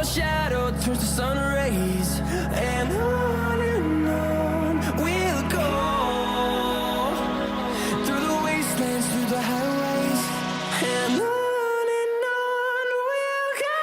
shadow turns to sun rays, and on we'll go, through the wastelands, through the highways, and on we'll go.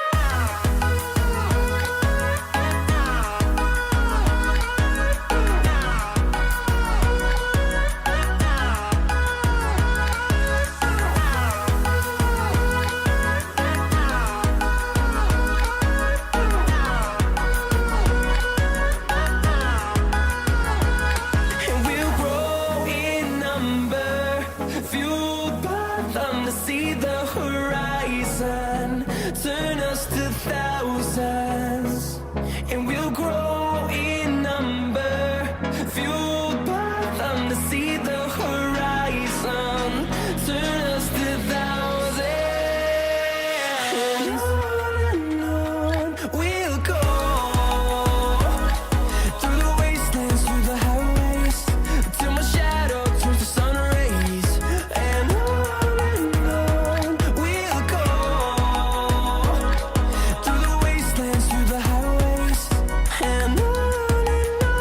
And we'll grow in number, fueled by them to see the horizon, turn us to thousands. And we'll grow in number, fueled by them to see the horizon, turn us to thousands. And on we'll go, through the wastelands, through the highways, till my shadow turns to sun rays, and on we'll go, through the wastelands, through the highways, and on we'll go.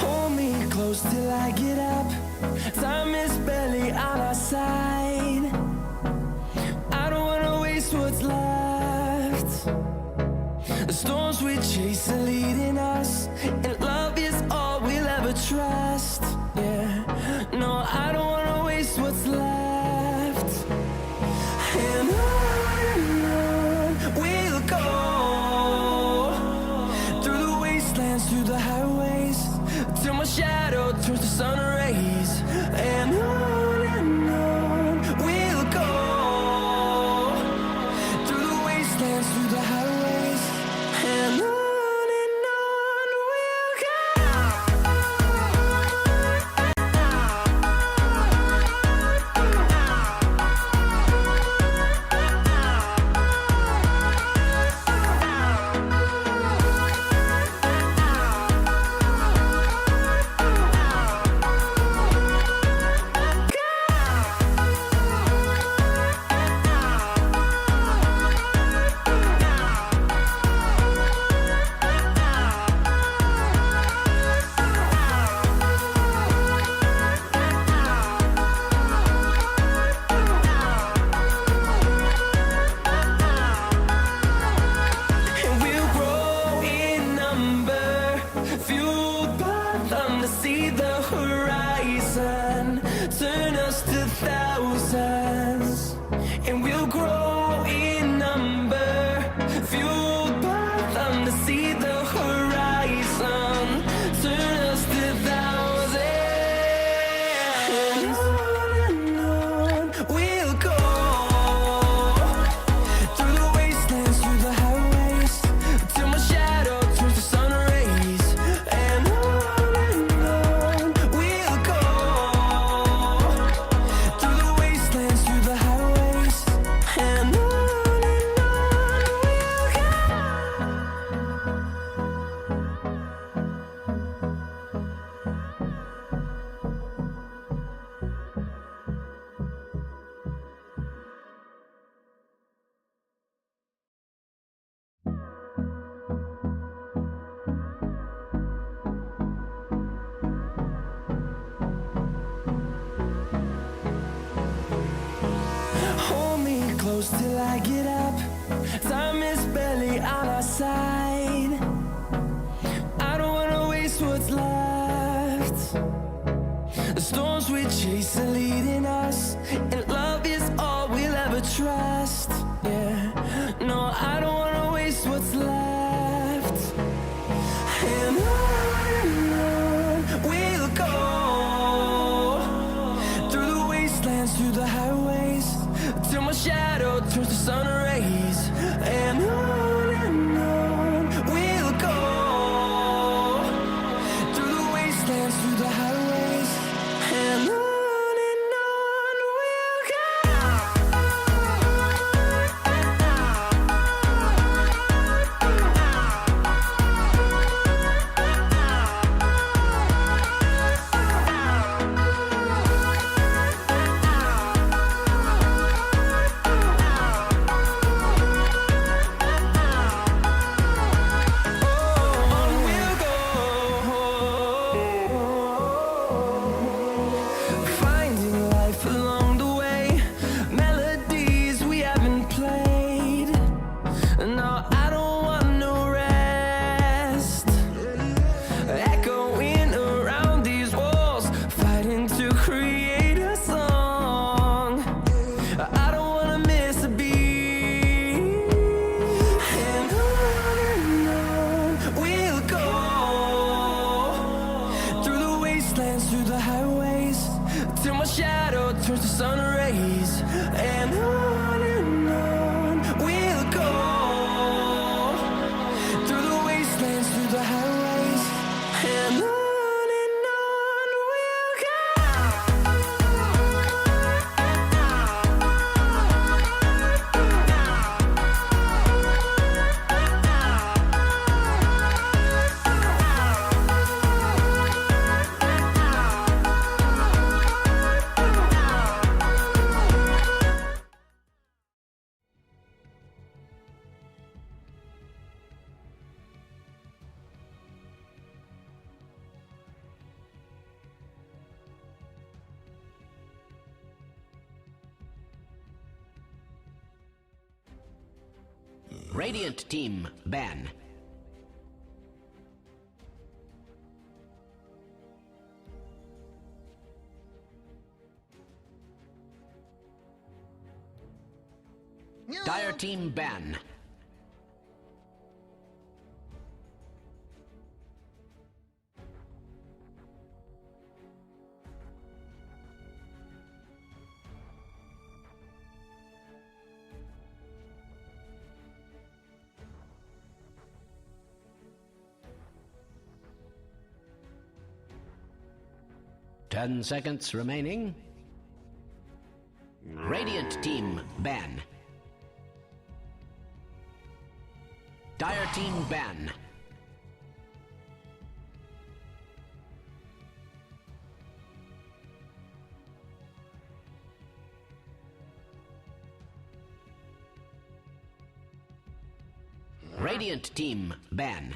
Hold me close till I get up. Time is barely on our side. I don't wanna waste what's left. The storms we chase are leading us, and love is all we'll ever trust. Yeah, no, I don't wanna waste what's left. And on we'll go, through the wastelands, through the highways, till my shadow turns to sun rays, and on we'll go, through the wastelands, through the highways, and on we'll go. And we'll grow in number, fueled by them to see the horizon, turn us to thousands. And we'll grow in number, fueled by them to see the horizon, turn us to thousands. And on we'll go, through the wastelands, through the highways, till my shadow turns to sun rays, and on we'll go, through the wastelands, through the highways, and on we'll go. Hold me close till I get up. Time is barely on our side. I don't wanna waste what's left. The storms we chase are leading us, and love is all we'll ever trust. Yeah, no, I don't wanna waste what's left. And on we'll go, through the wastelands, through the highways, till my shadow turns to sun rays, and on we'll go, turns to sun rays, and on we'll go, through the wastelands, through the highways, and on we'll go. Radiant team ban. Dire team ban. Ten seconds remaining. Radiant team ban. Dire team ban. Radiant team ban.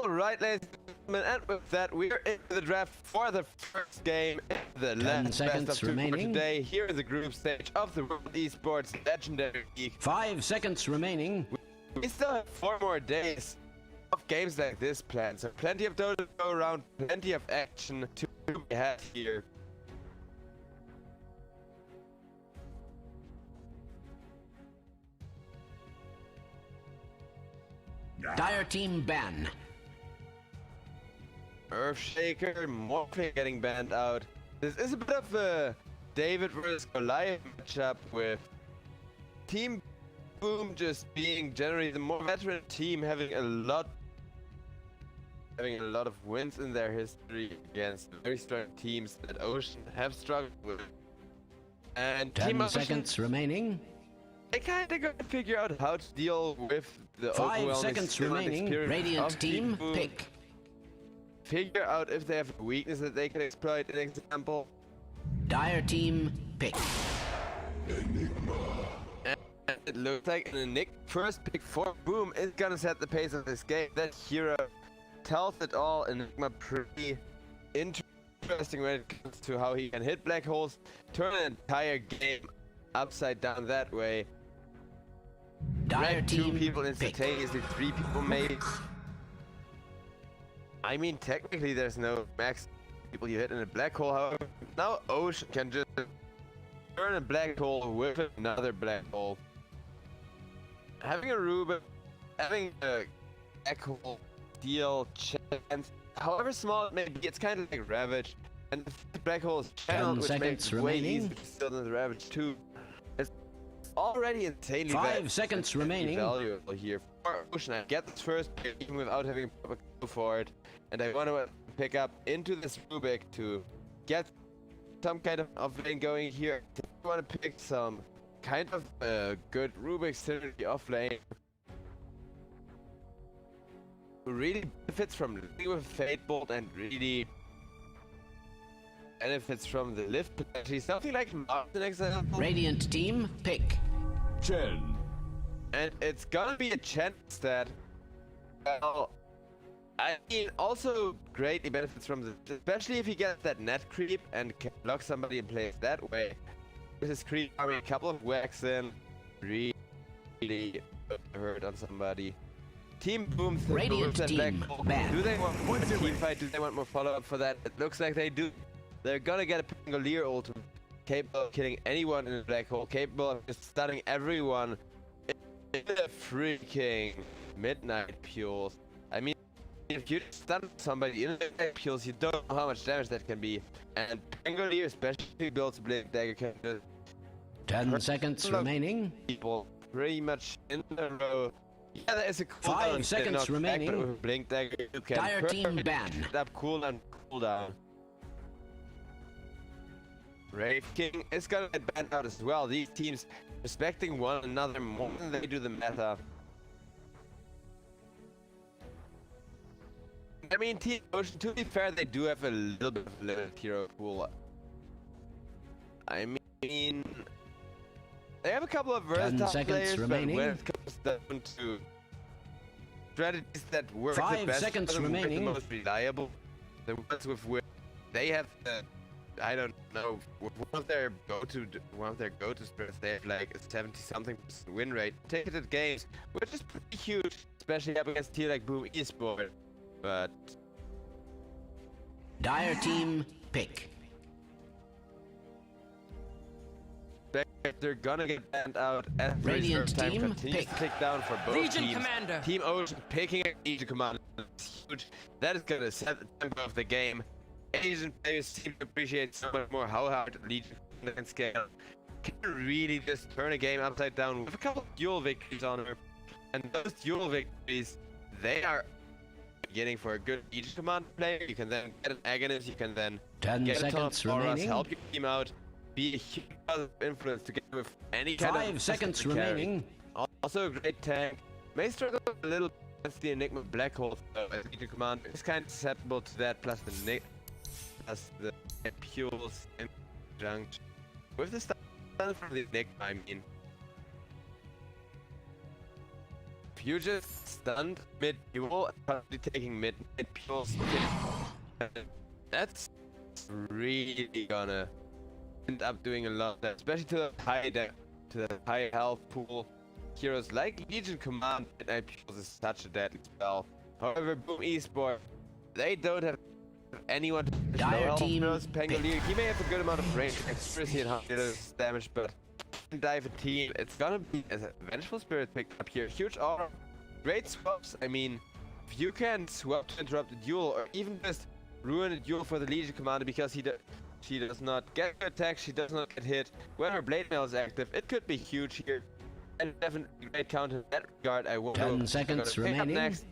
Alright, ladies and gentlemen, and with that, we're into the draft for the first game in the last best of two for today. Here is the group stage of the World Esports Legendary League. 5 seconds remaining. We still have 4 more days of games like this planned, so plenty of DOTA to go around, plenty of action to be had here. Dire team ban. Earthshaker, Morphling getting banned out. This is a bit of a David versus Goliath matchup with Team Boom just being generally the more veteran team, having a lot of wins in their history against very strong teams that Ocean have struggled with. And 10 seconds remaining. They kind of got to figure out how to deal with the 5 seconds remaining. Radiant team pick. Figure out if they have a weakness that they can exploit, an example. Dire team pick. And it looks like an Enigma first pick for Boom is gonna set the pace of this game. That hero tells it all. Enigma pretty interesting when it comes to how he can hit black holes, turn an entire game upside down that way. Dire team 2 people instantaneously, 3 people maybe. I mean, technically there's no max people you hit in a black hole, however, now Ocean can just turn a black hole with another black hole. Having a Rubik, having a black hole deal chance, however small it may be, it's kind of like Ravage. And the black hole is channeled, which makes it way easier to steal than the Ravage too. It's already insanely 5 seconds remaining. Valuable here for Ocean. I get this first pick even without having a proper clue for it. And I want to pick up into this Rubik to get some kind of lane going here. I want to pick some kind of good Rubik synergy off lane. Who really benefits from living with Fate Bolt and really benefits from the lift potentially. Something like Martin, example. Radiant team pick. Chen. And it's gonna be a Chen stat. Well, I mean, also greatly benefits from this, especially if you get that net creep and can lock somebody in place that way. This is creep arming a couple of whacks in, really hurt on somebody. Team Boom, Radiant team ban. Do they want more team fight? Do they want more follow up for that? It looks like they do. They're gonna get a Pangolier ultimate capable of killing anyone in the black hole, capable of just stunning everyone in the freaking midnight pulse. I mean, if you stun somebody in the midnight pulse, you don't know how much damage that can be. And Pangolier, especially builds Blink Dagger, can just 10 seconds remaining. people pretty much in a row. Yeah, there is a cooldown. 5 seconds remaining. But with Blink Dagger, you can Dire team ban. up cooldown. Wraith King is gonna get banned out as well. These teams respecting one another more than they do the meta. I mean, Team Ocean, to be fair, they do have a little bit of a limited hero pool. I mean, they have a couple of versatile players, remaining. but when it comes down to strategies that work 5 the best, seconds the remaining. most reliable, the ones with which they have the, I don't know, one of their go-to spreads, they have like a 70-something% win rate. Ticketed games, which is pretty huge, especially up against tier like Boom Esport. But Dire team pick. they're gonna get banned out as Radiant time team continues to tick down for both Legion teams. Commander. Team Ocean picking a Legion Commander is huge. That is gonna set the tempo of the game. Asian players seem to appreciate so much more how hard Legion Commander can scale. Can really just turn a game upside down with a couple of duel victories on her. And those duel victories, they are beginning for a good Legion Commander player. You can then get an Agonist, you can then 10 get a ton of seconds auras, remaining. help your team out, be a huge positive influence to get with any kind of 5 seconds to carry. remaining. Also a great tank. May struggle a little against the Enigma Black Hole though, as Legion Commander is kind of susceptible to that, plus the Pules in conjunction with the stun from the Enigma, I mean. If you just stunned mid-duel, probably taking mid-pules, that's really gonna end up doing a lot of that, especially to the high health pool. Heroes like Legion Command midnight pules is such a deadly spell. However, Boom Esport, they don't have anyone to Dire health team heroes. Pangolier, he may have a good amount of range, accuracy, and damage, but dive a team, it's gonna be as a Vengeful Spirit picked up here. Huge aura, great swaps. I mean, if you can swap to interrupt a duel, or even just ruin a duel for the Legion Commander because she does not get attack, she does not get hit when her blade mail is active, it could be huge here. And definitely great counter in that regard. I will 10 seconds remaining. Next,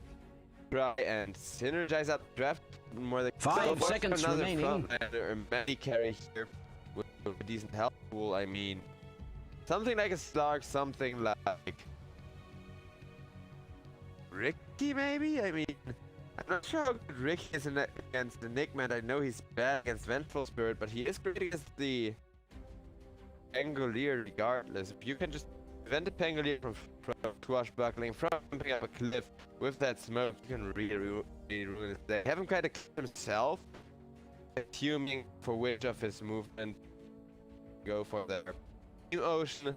try and synergize up draft more than 5 seconds another remaining. frontlaner or many carry here with a decent health pool. I mean, something like a Slark, something like Ricky maybe? I mean, I'm not sure how good Ricky is against Enigma, and I know he's bad against Vengeful Spirit, but he is great against the Pangolier regardless. If you can just prevent the Pangolier from swashbuckling, from jumping up a cliff with that smoke, you can really ruin his day. Have him kind of kill himself, assuming for which of his movement go for there. New Ocean.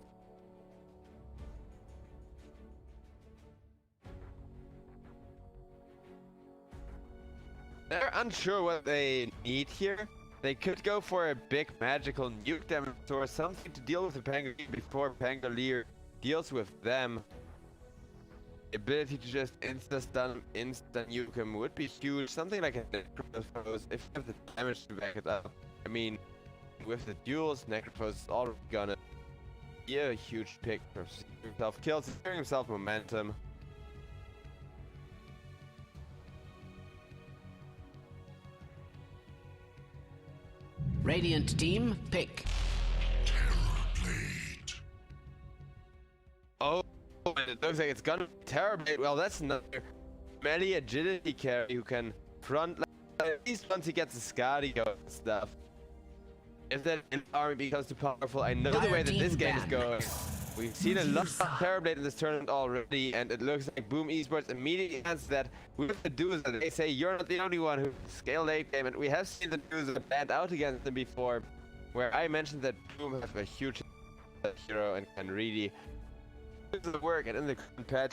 They're unsure what they need here. They could go for a big magical nuke damage or something to deal with the Pangolier before Pangolier deals with them. The ability to just insta nuke him would be huge. Something like a Necropose if you have the damage to back it up. I mean, with the duels, Necropose is already gonna be a huge pick for himself kills, giving himself momentum. Radiant team pick. Oh, and it looks like it's gonna be Terrorblade. Well, that's another melee agility carry who can front at least once he gets a Scotty and stuff. If that army becomes too powerful, I know the way that this game is going. We've seen a lot of Terrorblade in this tournament already, and it looks like Boom Esports immediately answers that with the duos. They say you're not the only one who scaled late game, and we have seen the duos banned out against them before, where I mentioned that Boom has a huge hero and can really do the work. And in the current patch,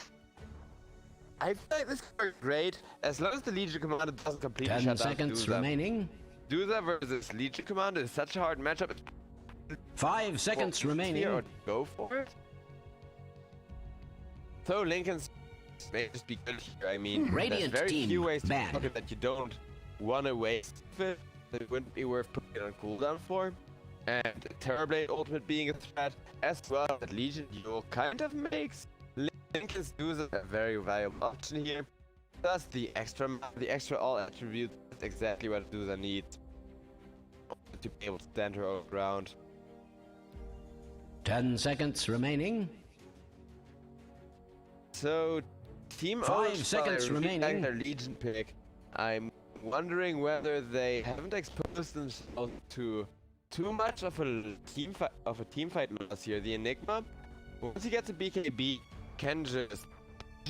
I feel like this is great as long as the Legion Commander doesn't completely 10 shut down seconds duos up. remaining. Medusa versus Legion Commander is such a hard matchup. 5 seconds remaining. Or go for it. So Lincoln's may just be good here. I mean, Radiant there's very team few ways to banned. block it that you don't want to waste it. It wouldn't be worth putting it on cooldown for. And Terrorblade ultimate being a threat, as well as Legion Duel kind of makes Lincoln's Medusa a very valuable option here. Plus the extra all attributes, that's exactly what Medusa needs to be able to stand her own ground. 10 seconds remaining. So, Team 5 Ocean, seconds I really like remaining. their Legion pick. I'm wondering whether they haven't exposed themselves to too much of a team fight loss here. The Enigma, once you get to BKB, can just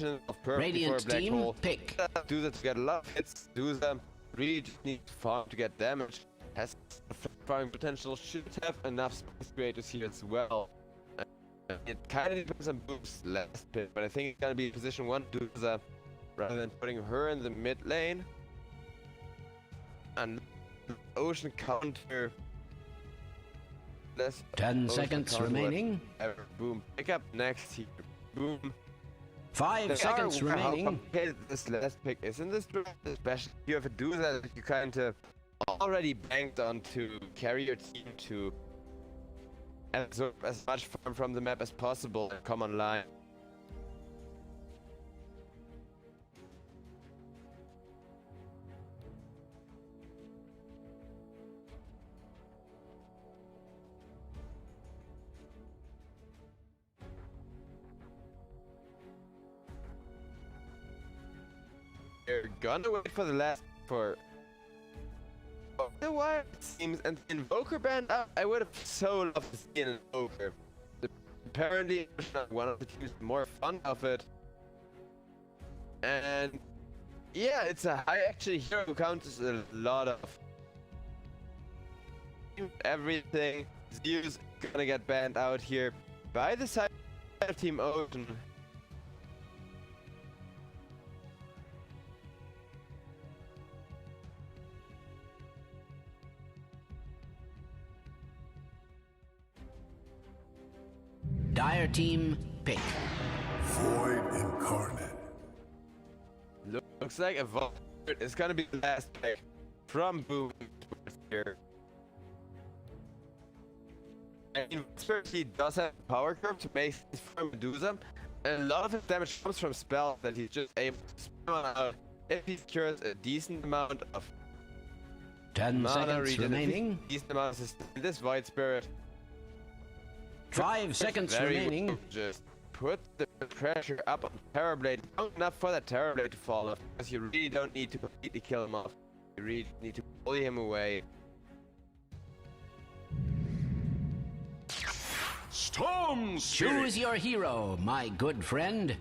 of perfect Radiant for a black team hole. pick. Do that to get a lot of hits. Do them really just need to farm to get damage. Has farming potential. Should have enough space creators here as well. It kind of depends on Boom's last pick, but I think it's gonna be position 1 Medusa rather than putting her in the mid lane. And Ocean counter. 10 Ocean seconds counter remaining. whatever. Boom. Pick up next here. Boom. 5 They seconds are aware how remaining. complicated this last pick is in this draft, especially if you have a Medusa that you kind of already banked on to carry your team to absorb as much farm from the map as possible and come online. They're gonna wait for the last a while, it seems, and the Invoker band up. I would have so loved to see an Invoker. Apparently, one of the teams more fun of it. And yeah, it's a high actually hero who counts a lot of everything. Zeus gonna get banned out here by the side of Team Ocean. Dire team pick. Void incarnate. Looks like a vote is gonna be the last pick from Boom here. And he does have a power curve to make this from Medusa, and a lot of his damage comes from spells that he's just able to spam out if he cures a decent amount of 10 mana seconds regen, remaining. decent amount of sustain. This Void Spirit 5 seconds very remaining. well. Just put the pressure up on Terrorblade, long enough for that Terrorblade to fall off, because you really don't need to completely kill him off. You really need to bully him away. Storm Spirit. Choose your hero, my good friend.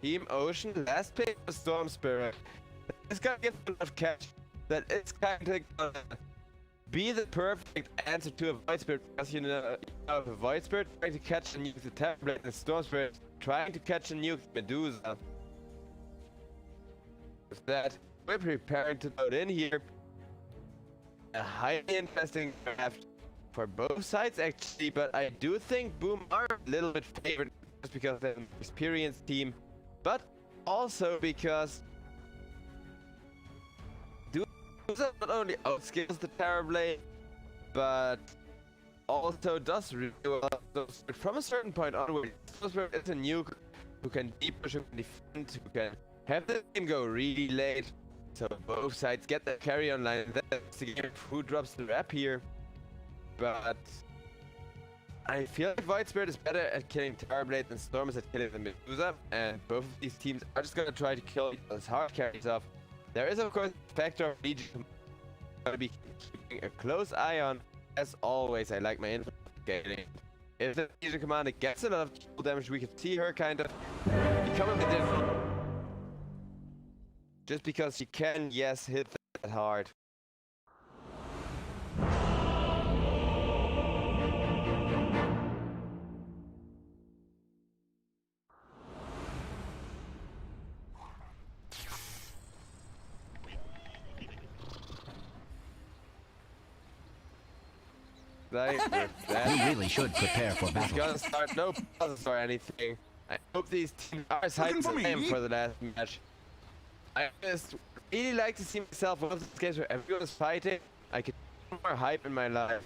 Team Ocean, last pick was Storm Spirit. It's gonna give enough catch that it's kind of gonna be the perfect answer to a Void Spirit, because you know a Void Spirit trying to catch and nuke the Terrorblade, and Storm Spirit trying to catch and nuke Medusa. With that, we're preparing to load in here. A highly interesting draft for both sides actually, but I do think Boom are a little bit favored just because they're an experienced team, but also because Medusa not only outskills the Terrorblade, but also does really well. So from a certain point onward, it's a nuke who can deep push, who can defend, who can have the game go really late. So both sides get the carry online. That's the game who drops the wrap here. But I feel like Void Spirit is better at killing Terrorblade than Storm is at killing the Medusa, and both of these teams are just gonna try to kill those hard carries off. There is of course the factor of Legion gonna be keeping a close eye on. As always, I like my info scaling. If the Legion commander gets a lot of kill damage, we can see her kind of become a bit different. Just because she can, yes, hit that hard. like with You that. really should prepare for He's battle. gonna start no pauses or anything. I hope these teams are as hyped as I am for the last match. I just really like to see myself one of those games where everyone is fighting. I can get more hype in my life.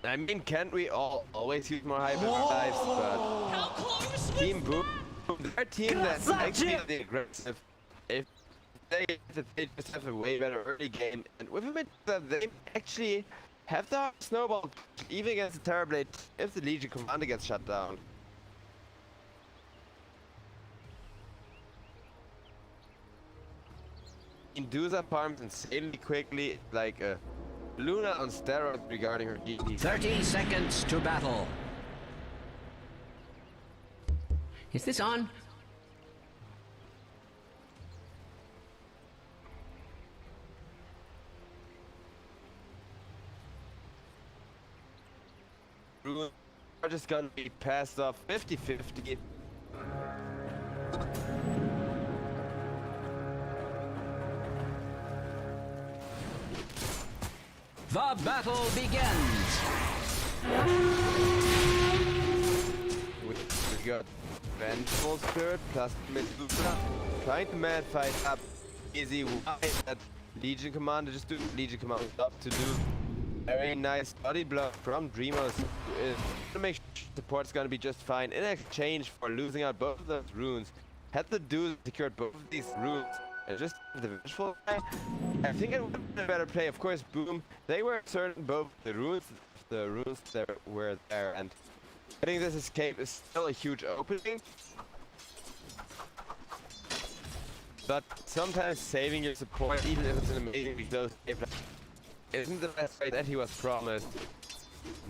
I mean, can't we all always use more hype in our lives? But Team Boom, our team that's actually the aggressive. If they just have a way better early game, and with a bit that they actually have the snowball even against the Terrorblade if the Legion Commander gets shut down. Induza farms insanely quickly, like a Luna on steroids regarding her DD. 30 seconds to battle. Is this on? Runes are just gonna be passed off 50-50. The battle begins. We got Vengeful Spirit plus Medusa trying to mad fight up easy. Why that Legion Commander just do Legion Commander up to do very nice body block from Dreamos to make sure support's gonna be just fine in exchange for losing out both of those runes. Had the dude secured both of these runes and just the Vengeful guy, I think it would have been a better play. Of course, Boom, they were certain both the runes that were there, and getting this escape is still a huge opening. But sometimes saving your support, even if it's an amazingly close escape, isn't the best way that he was promised.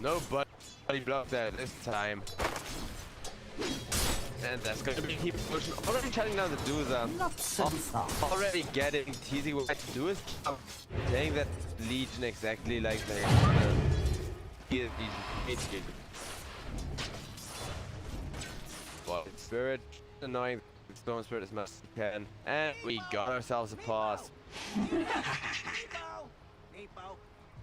No body block there this time. And that's going to be keep pushing. Already shutting down the Duza. Not so fast. Already getting TZY to do his job. Saying that Legion exactly like they Legion. Well, Spirit annoying. Storm Spirit as much as he can. And we got ourselves a pause.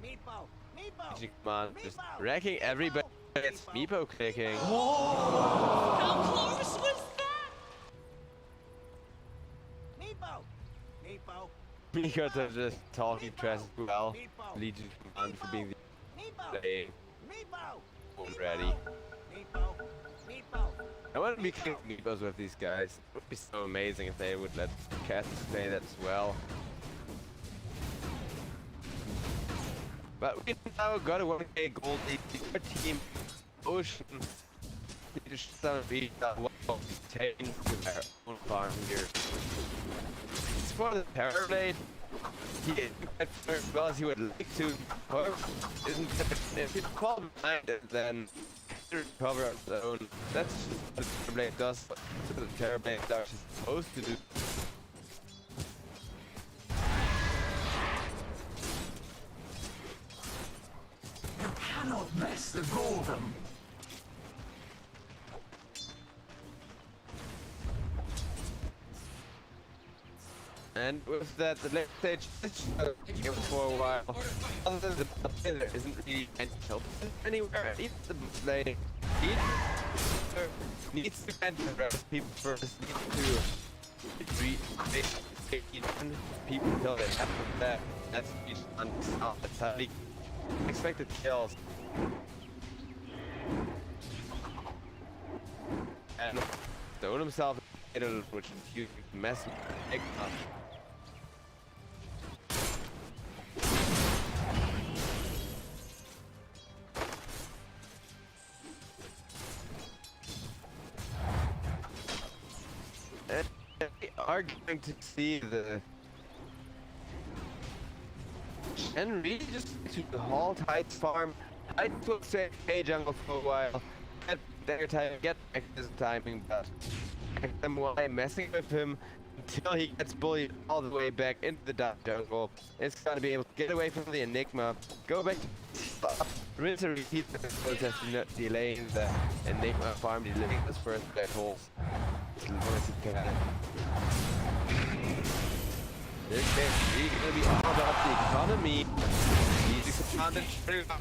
Legion Command just wrecking everybody. It's Meepo clicking. How close was that? Because of just talking trash as well. Legion Command for being the playing ready. I want to be king Meepos with these guys. It would be so amazing if they would let Cats play that as well. But we now got a 1k gold lead. Our team, Ocean, need to shut down and beat that well, taking to their own farm here. It's for the Terrorblade. He didn't quite fire as well as he would like to. However, if he's fall behind it, then recover on his own. That's just what the Terrorblade does. What the Terrorblade are supposed to do. Cannot mess the golden. And with that, the late stage is here for a while. Other than the play, there isn't really any help anywhere. Even the lane needs to kind of rest people first. Needs to retreat people until they have that. That's that's how he expected kills. And stone himself, which is a huge mess. And we are going to see the and really just to halt Heights farm. Heights will stay K jungle for a while. Get their time, get back his timing, but them while messing with him until he gets bullied all the way back into the dark jungle. It's gonna be able to get away from the Enigma, go back to rinse and repeat the process, delaying the Enigma farm, delaying his first black holes as long as he can. This game's really gonna be all about the economy. He's commanded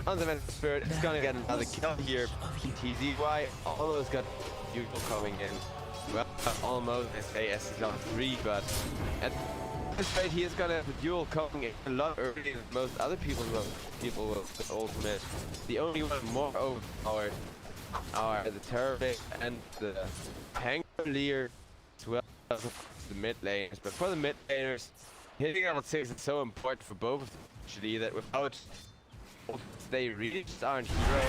on the Spirit. It's gonna get another kill here. TZY almost got Huya coming in. Well, almost, I say SC3, but at this rate he is gonna have a duel coming in a lot earlier than most other people will with ultimate. The only one more overpowered are the Terrorblade and the Pangolier, as well as the mid laners. But for the mid laners, hitting level 6 is so important for both of them actually that without they really just aren't heroes.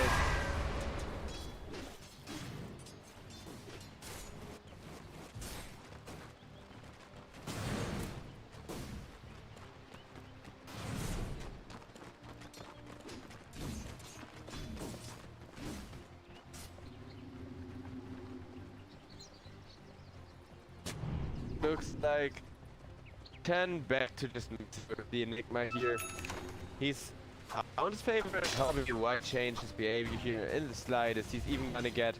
Looks like 10 back to just the Enigma here. He's on his favorite probably why change his behavior here in the slightest. He's even gonna get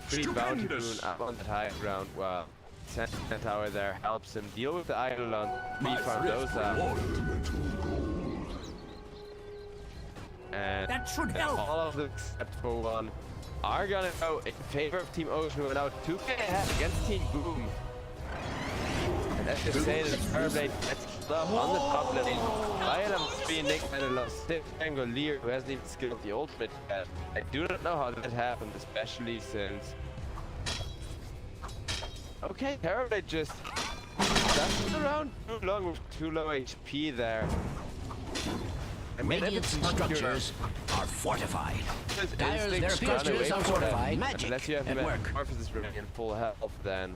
3 bounty rune up on that high ground while Tower there helps him deal with the Eidolon, farm those up. And That should help. all of them except for one are gonna go in favor of Team Ocean without 2k ahead against Team Boom. Let's just say that Terrorblade gets killed up on the top lane by a level 3 Nick and a level 6 Pangolier who hasn't even skilled the ultimate yet. I do not know how that happened, especially since... Okay, Terrorblade just stuck around too long with too low HP there. I mean, Radiant's structures are fortified. Their structures are fortified. Magic unless you have at work. Metamorphosis remaining in full health, then...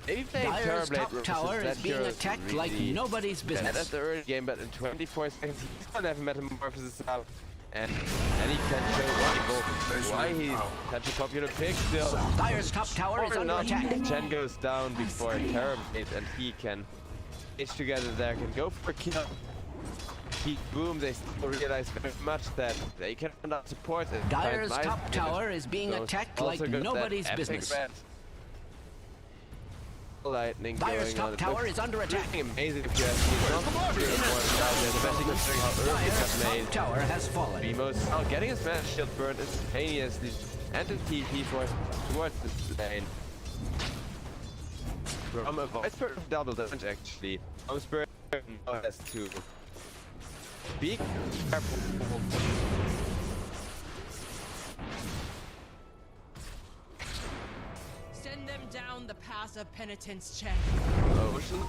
Maybe playing Dyer's Terrorblade top versus tower that is being hero is attacked like really nobody's bad at business. the early game, but in 24 seconds he's gonna have a Metamorphosis out, and he can show why he's such a popular pick still. Dyer's top tower is Or under not, attack. Chen goes down before Terrorblade, and he can each together there, can go for a kill. Boom, they still realize very much that they cannot support it. Dyer's top tower is being attacked like nobody's business. Lightning Dyer's going on. top tower is under attack. It's amazing if you ask me. Especially considering how early it Dyer's got top made. tower has fallen. Beamos now getting his Smash Shield burned instantaneously and the TP force towards the lane. From a Voice Spirit double damage actually. From Spirit now has to be careful. Send them down the path of penitence, Chen. Ocean.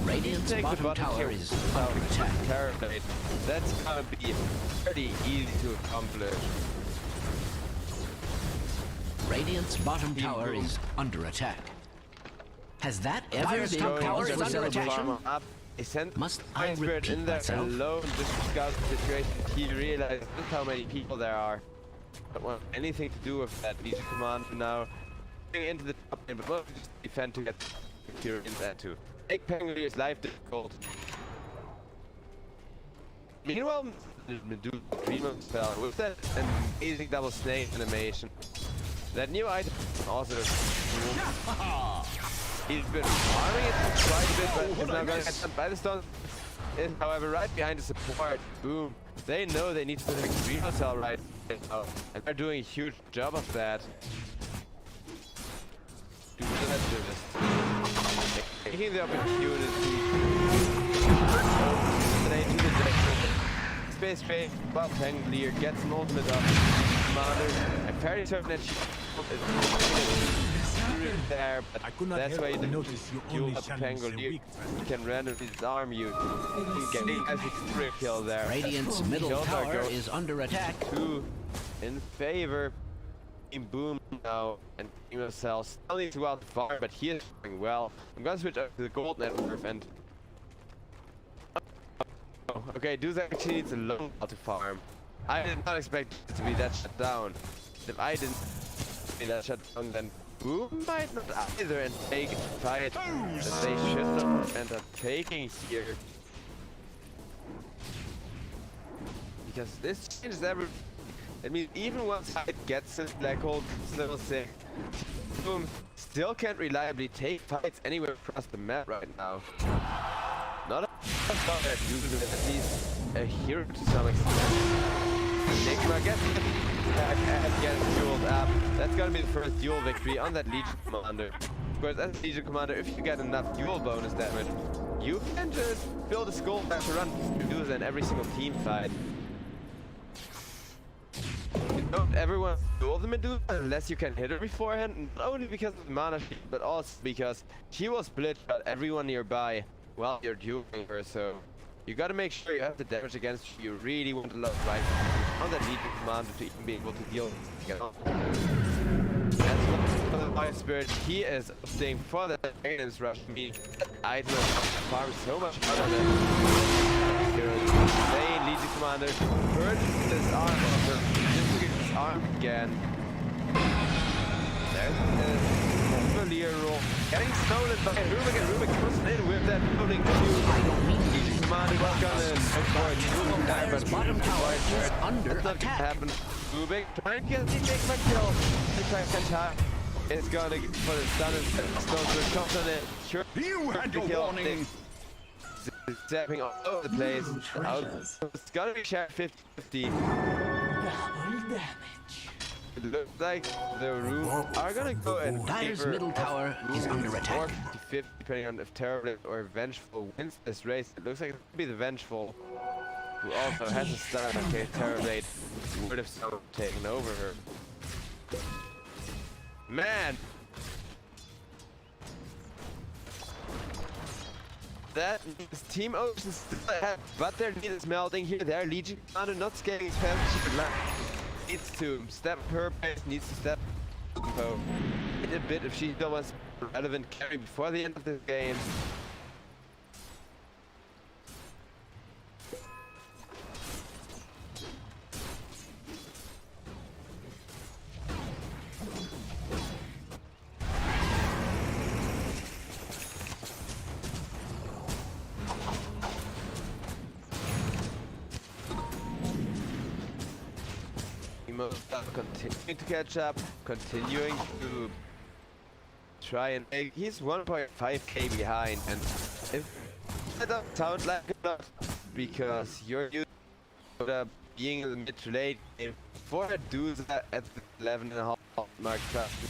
Radiant's Take the bottom bottom tower here is without under attack. Terrorblade. That's gonna be pretty easy to accomplish. Radiant's bottom Team tower Boom. is under attack. Has that ever Dyer's been going tower to is under attack? farm up. He sent Must I Spirit repeat in there myself? alone just to scout the situation. He realized just how many people there are. Don't want anything to do with that. Legion command now going into the top lane, but mostly just defend to get secure in that too. Make Pangolier's life difficult. Meanwhile, Medusa Dreamer spell with that amazing double snake animation. That new item also he's been farming it quite a bit, but is now going to get done by the stone. Is however right behind the support. Boom. They know they need to put an extreme cell right now, and they're doing a huge job of that. Taking the opportunity. Space Fade, while Pangolier gets an ultimate up. Commander, I'm fairly certain that she is there, but that's why you notice you fuel only up challenge the Pangolier. weak. You can randomly disarm you. Getting a free kill there. Radiant's middle Kills are tower going is under attack. 2 in favor. Team Boom now, and Team Cell still needs to go out far, but he is doing well. I'm gonna switch up to the gold network and oh, okay, Deuce actually needs a long while to farm. I did not expect it to be that shut down. If I didn't be that shut down, then Boom might not either and take a fight that they should not end up taking here. Because this changes everything. That means even once it gets to black hole, it's level 6. Boom still can't reliably take fights anywhere across the map right now. Not a that uses it, at least a hero to some extent. Enigma gets fueled up. That's gonna be the first duel victory on that Legion Commander. Of course, as a Legion Commander, if you get enough duel bonus damage, you can just build a skull back to run Medusa in every single team fight. You don't ever want to duel the Medusa unless you can hit her beforehand, not only because of the mana shield, but also because she will split shot everyone nearby while you're dueling her, so you gotta make sure you have the damage against you. You really want a lot of right on that Legion Commander to even be able to deal with it. That's for the Fire Spirit. He is opting for the maintenance rush, meaning that item farms so much harder than insane Legion Commander. Purges his arm over, just to get his arm again. There's Cavalier roll. Getting stolen by Rubik, and Rubik comes in with that building too. Legion Commander was gonna avoid Rubik there, but bottom tower is under attack. Happen. Rubik trying to get the Enigma kill. It's gonna for the stun and stones will come on it. Sure. You had your warning. Zapping all over the place. It's gonna be shared 50-50. Double damage. It looks like the Room are gonna go and Dire's middle tower is under attack. 50-50 depending on if Terrorblade or Vengeful wins this race. It looks like it could be the Vengeful, who also has a stun in case Terrorblade would have so taken over her. Man! That means Team Ocean still ahead, but their lead is melting here. Their Legion Commander not scaling as fast as she could land. Needs to step her pace, needs to step tempo in a bit if she still wants a relevant carry before the end of this game. Continuing to catch up, continuing to try and make. He's 1.5k behind, and if that doesn't sound like a lot, because you're used to being in the mid to late game for a Doza at the 11.5 mark.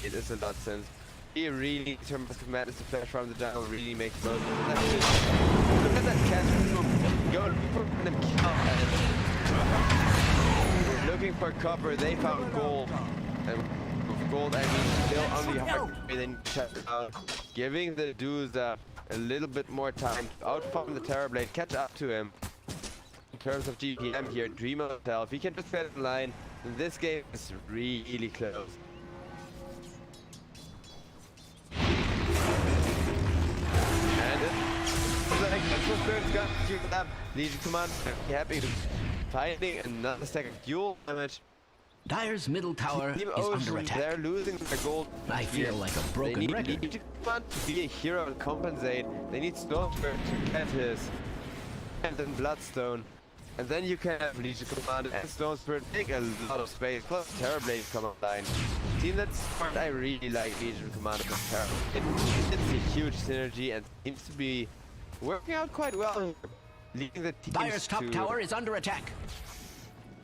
It is a lot, since he really needs her Mask of Madness to flash from the jungle, really makes most of it. Look at that catch move. Go for them kill. Looking for copper, they found gold. And with gold, I mean still on the hard way, then shut it down. Giving the Doza a little bit more time to outfarm the Terrorblade, catch up to him. In terms of GPM here, Dream Hotel, if he can just get in line, then this game is really close. And it's like Vengeful Spirit's got you up. Legion Command, happy to finding another second duel damage. Dire's middle tower Team is Ocean, under attack. they're losing their gold. I feel like a broken they record. need to be a hero and compensate. They need Stormspirit to get his and then Bloodstone. And then you can have Legion Commander and Stormspirit take a lot of space, plus Terrorblade come online. Team that's smart, I really like Legion Commander with Terrorblade. It's a huge synergy and seems to be working out quite well. Leading the teams Dire's top tower is under attack.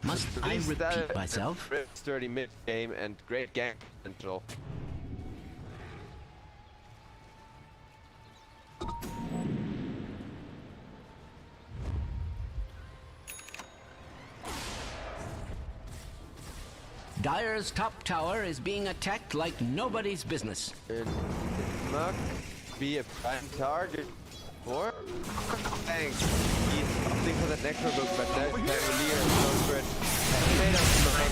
Must I repeat myself? Sturdy mid game and great gank potential. Dire's top tower is being attacked like nobody's business. And it must be a prime target for thanks. He's opting for that necro book, but that Cavalier and Stormspirit has made up his mind.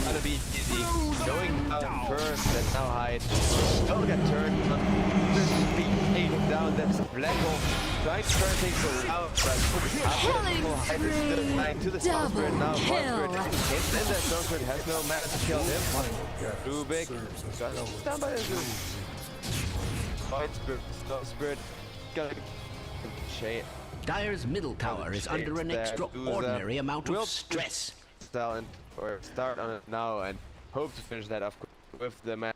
Gonna be easy. Going down first, that's now hide. Don't get turned, but just be taken down. That's a black hole. Trying to turn things around, but hide to the Stormspirit now. Stormspirit hits in there. Stormspirit has no mana to kill him. Too big. Got down by the Stormspirit. Gonna Dire's middle tower is under an extraordinary amount of stress. Start on it now and hope to finish that off with the match.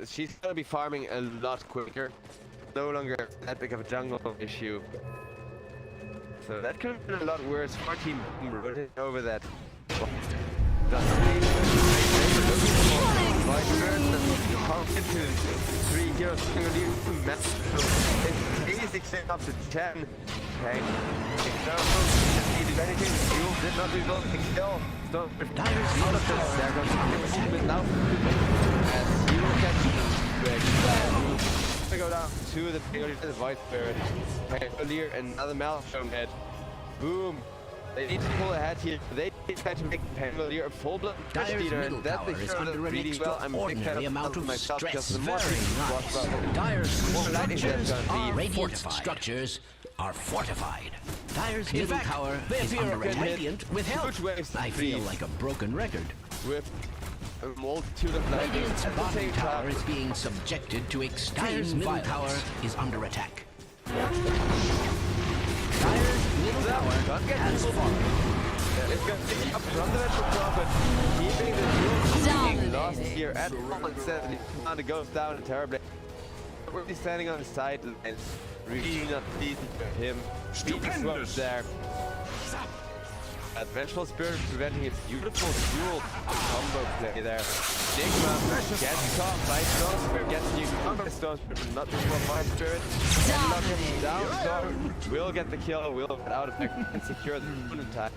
She's gonna be farming a lot quicker. No longer that big of a jungle issue. So that could have been a lot worse for Team rotating over that. Three heroes easy clean up to 10. Okay. If anything, you did not resolve the kill. So Dyer's out of this. There goes the now. As you catch the go down to the White Spirit. Cavalier, another Malstrom head. Boom. They need to pull ahead here. They try to make Cavalier a full-blood push leader, and that's the hero that's really well. I'm a big fan of myself because the more Dyer's structures are radiant structures are fortified. Dyer's middle tower is under radiant with help. I feel like a broken record. With a multitude of Radiant's bottom tower is being subjected to extreme middle tower is under attack. Dyer's middle tower has fallen. It's going to take up from the Metro Prophet, keeping the duel lost here at 170. Now it goes down terribly. We're standing on the sidelines, really not pleased with him. Stupendous there. Vengeful Spirit preventing its beautiful dual combo play there. Stigma gets caught by Stone Spirit, gets new combo Stone Spirit, but not before Fire Spirit. Lock him down, Storm will get the kill, will get out of there and secure the opponent time.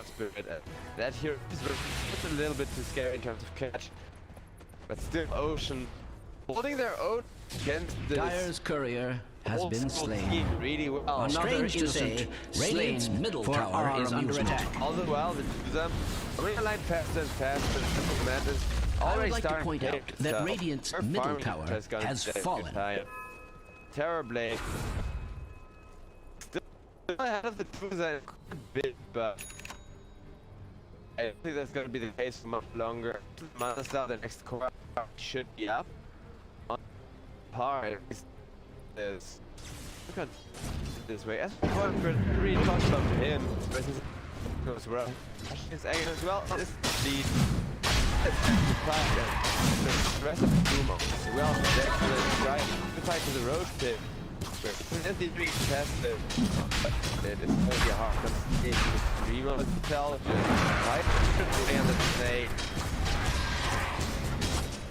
Spirit. That here is just a little bit too scary in terms of catch. But still, Ocean holding their own against this. Dyer's courier has been slain. Really well. Strange to say, Radiant's middle tower is under attack. All the while, the them coming line faster and faster. The command is already I would like to starting point out that Radiant's middle tower has fallen. Terribly. Still ahead of the Tuza a bit, but I don't think that's going to be the case for much longer. Mana Star, the next core should be up. On par, at least is. Look at this way. As before, really talks about him versus goes well. His egg as well. This lead. The rest of the team as well. They're going to try to fight to the road pit. If they being tested, it is going to be a hard conversation with Primo intelligence. Right? And the snake.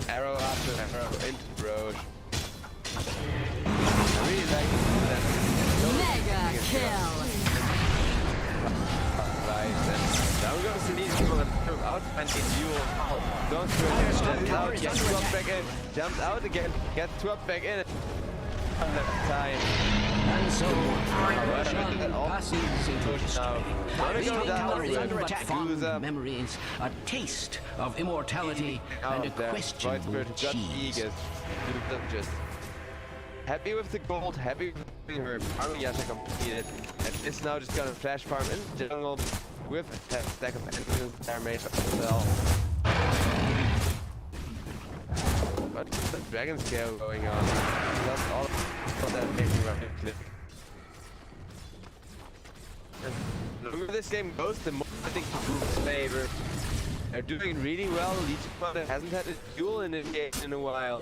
Arrow after arrow into Roche. I really like that. Mega kill! Right, and now we're going to see these people that come out and in duel. Don't jumps out, gets swapped back in, jumps out again, gets swapped back in. Time. And so, passes into destroy. Dyer's tower is under attack. Fond memories, a taste of immortality, and a questionable cheese. Just happy with the gold, happy with her farming Yasha completed, and it's now just gonna flash farm in the jungle with a stack of enemies that are made of themselves. What's the dragon scale going on? That's all of that making right click. The longer this game goes, the more I think the group's favor. They're doing really well. Leech opponent hasn't had a duel in a game in a while.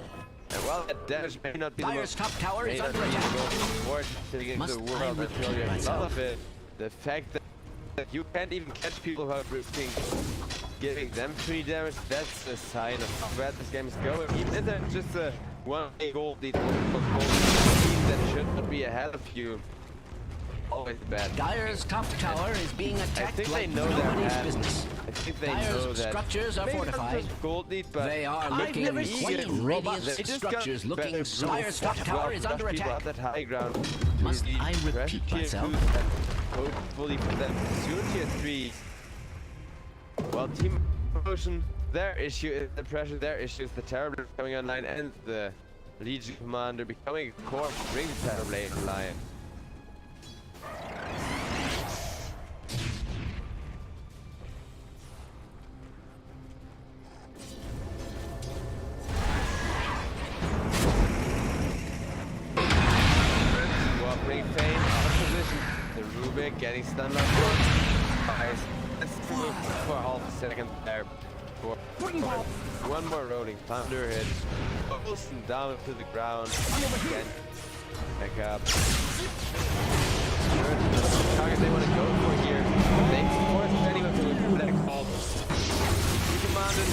And while that damage may not be Dyer's the most top tower is under attack. Must the world until you're out of it. The fact that you can't even catch people who are risking giving them 3 damage, that's a sign of how bad this game is going. Even if there's just a 1 gold lead, team that should not be ahead of you. Always bad. Dyer's top tower is being attacked I think like they know nobody's their business. I think they Dyer's know that. structures are Maybe fortified. not gold lead, but They are looking quite radiant structures looking so. Dyer's top tower is under attack. That high ground. Must I repeat myself? Hopefully for them soon tier 3. Well, Team Ocean, their issue is the pressure, their issue is the Terrorblade coming online and the Legion Commander becoming a core to bring the Terrorblade online. Bring Fane out of position. The Rubik getting stunned like one. Nice. Let's move for half a second there. for one more rolling thunder hit. Pulls him down to the ground. Again. Back up. Target they want to go for here. They force anyone to a black hole. He commanded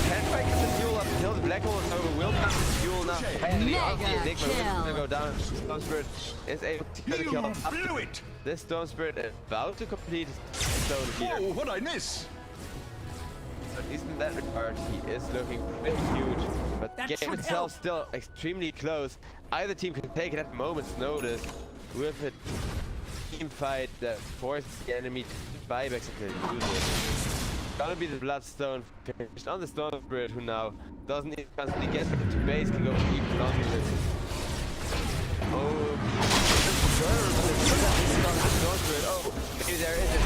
can try to get the fuel up until the black hole is over. Will not the fuel now. And the Enigma is gonna go down. Storm Spirit is able to get a kill. Blew it! This Storm Spirit is about to complete his stone here. Oh, what'd I miss? At least in that regard, he is looking pretty huge. But the game itself still extremely close. Either team can take it at a moment's notice with a team fight that forces the enemy to buy back something to do this. Gonna be the Bloodstone finished on the Storm Spirit, who now doesn't even constantly get to base, can go even longer with it. Oh, maybe there is a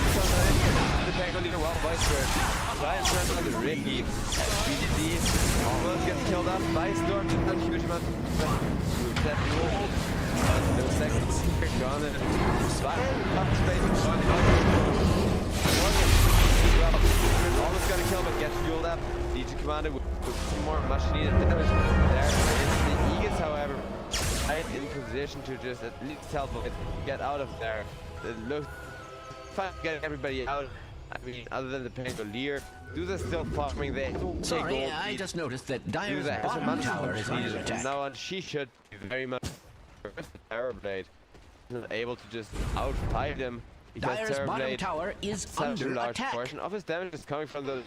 the Pego leader while Vice Spirit. Ryan turns on the Ricky. BDD almost gets killed off by Storm. Just a huge amount of that rule. No seconds. Gone in. Space. Almost got a kill, but gets fueled up. Legion Commander with some more much needed damage. There is the Aegis, however, right in position to just at least help it get out of there. Look, fine, get everybody out. I mean, other than the Pangolier, DOTA still farming. They sorry, I just noticed that Dire's bottom tower is under attack. From now on, she should be very much with the Terrorblade. Not able to just outfight him. Because Dire's bottom tower is such under a large attack. portion of his damage is coming from the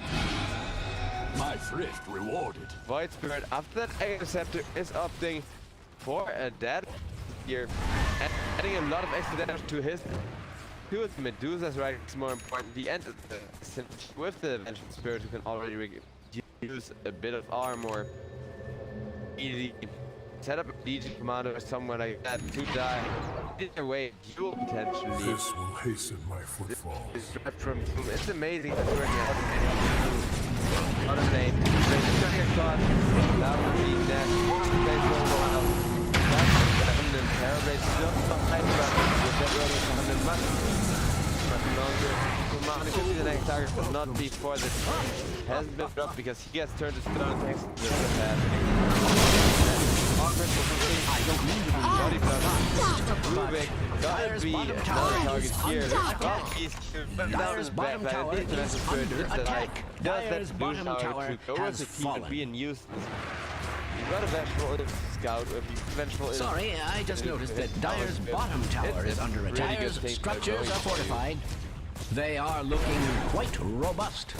My thrift rewarded. Void Spirit. After that, Interceptor is opting for a dead here, and adding a lot of extra damage to his. To Medusa's right is more important. The end of the with the Vengeance Spirit, who can already use a bit of armor. Easy. Set up a Legion Commander or someone like that to die. Either way, duel potentially. This will hasten my footfall. It's amazing that we're getting out of lane. That would be that. Play for a while. That's Terrorblade still behind, but with that rolling commander much longer. Commander could be the next target, but not before the hasn't been dropped because he gets turned to stone thanks to the I don't mean to be body block. Rubik, gotta be another target here. Dire's bottom tower is under attack. Dire's bottom tower has fallen. Being used. You've got a vengeful scout. Sorry, I just noticed that Dire's bottom tower is under attack. Dire's structures are fortified. They are looking quite robust.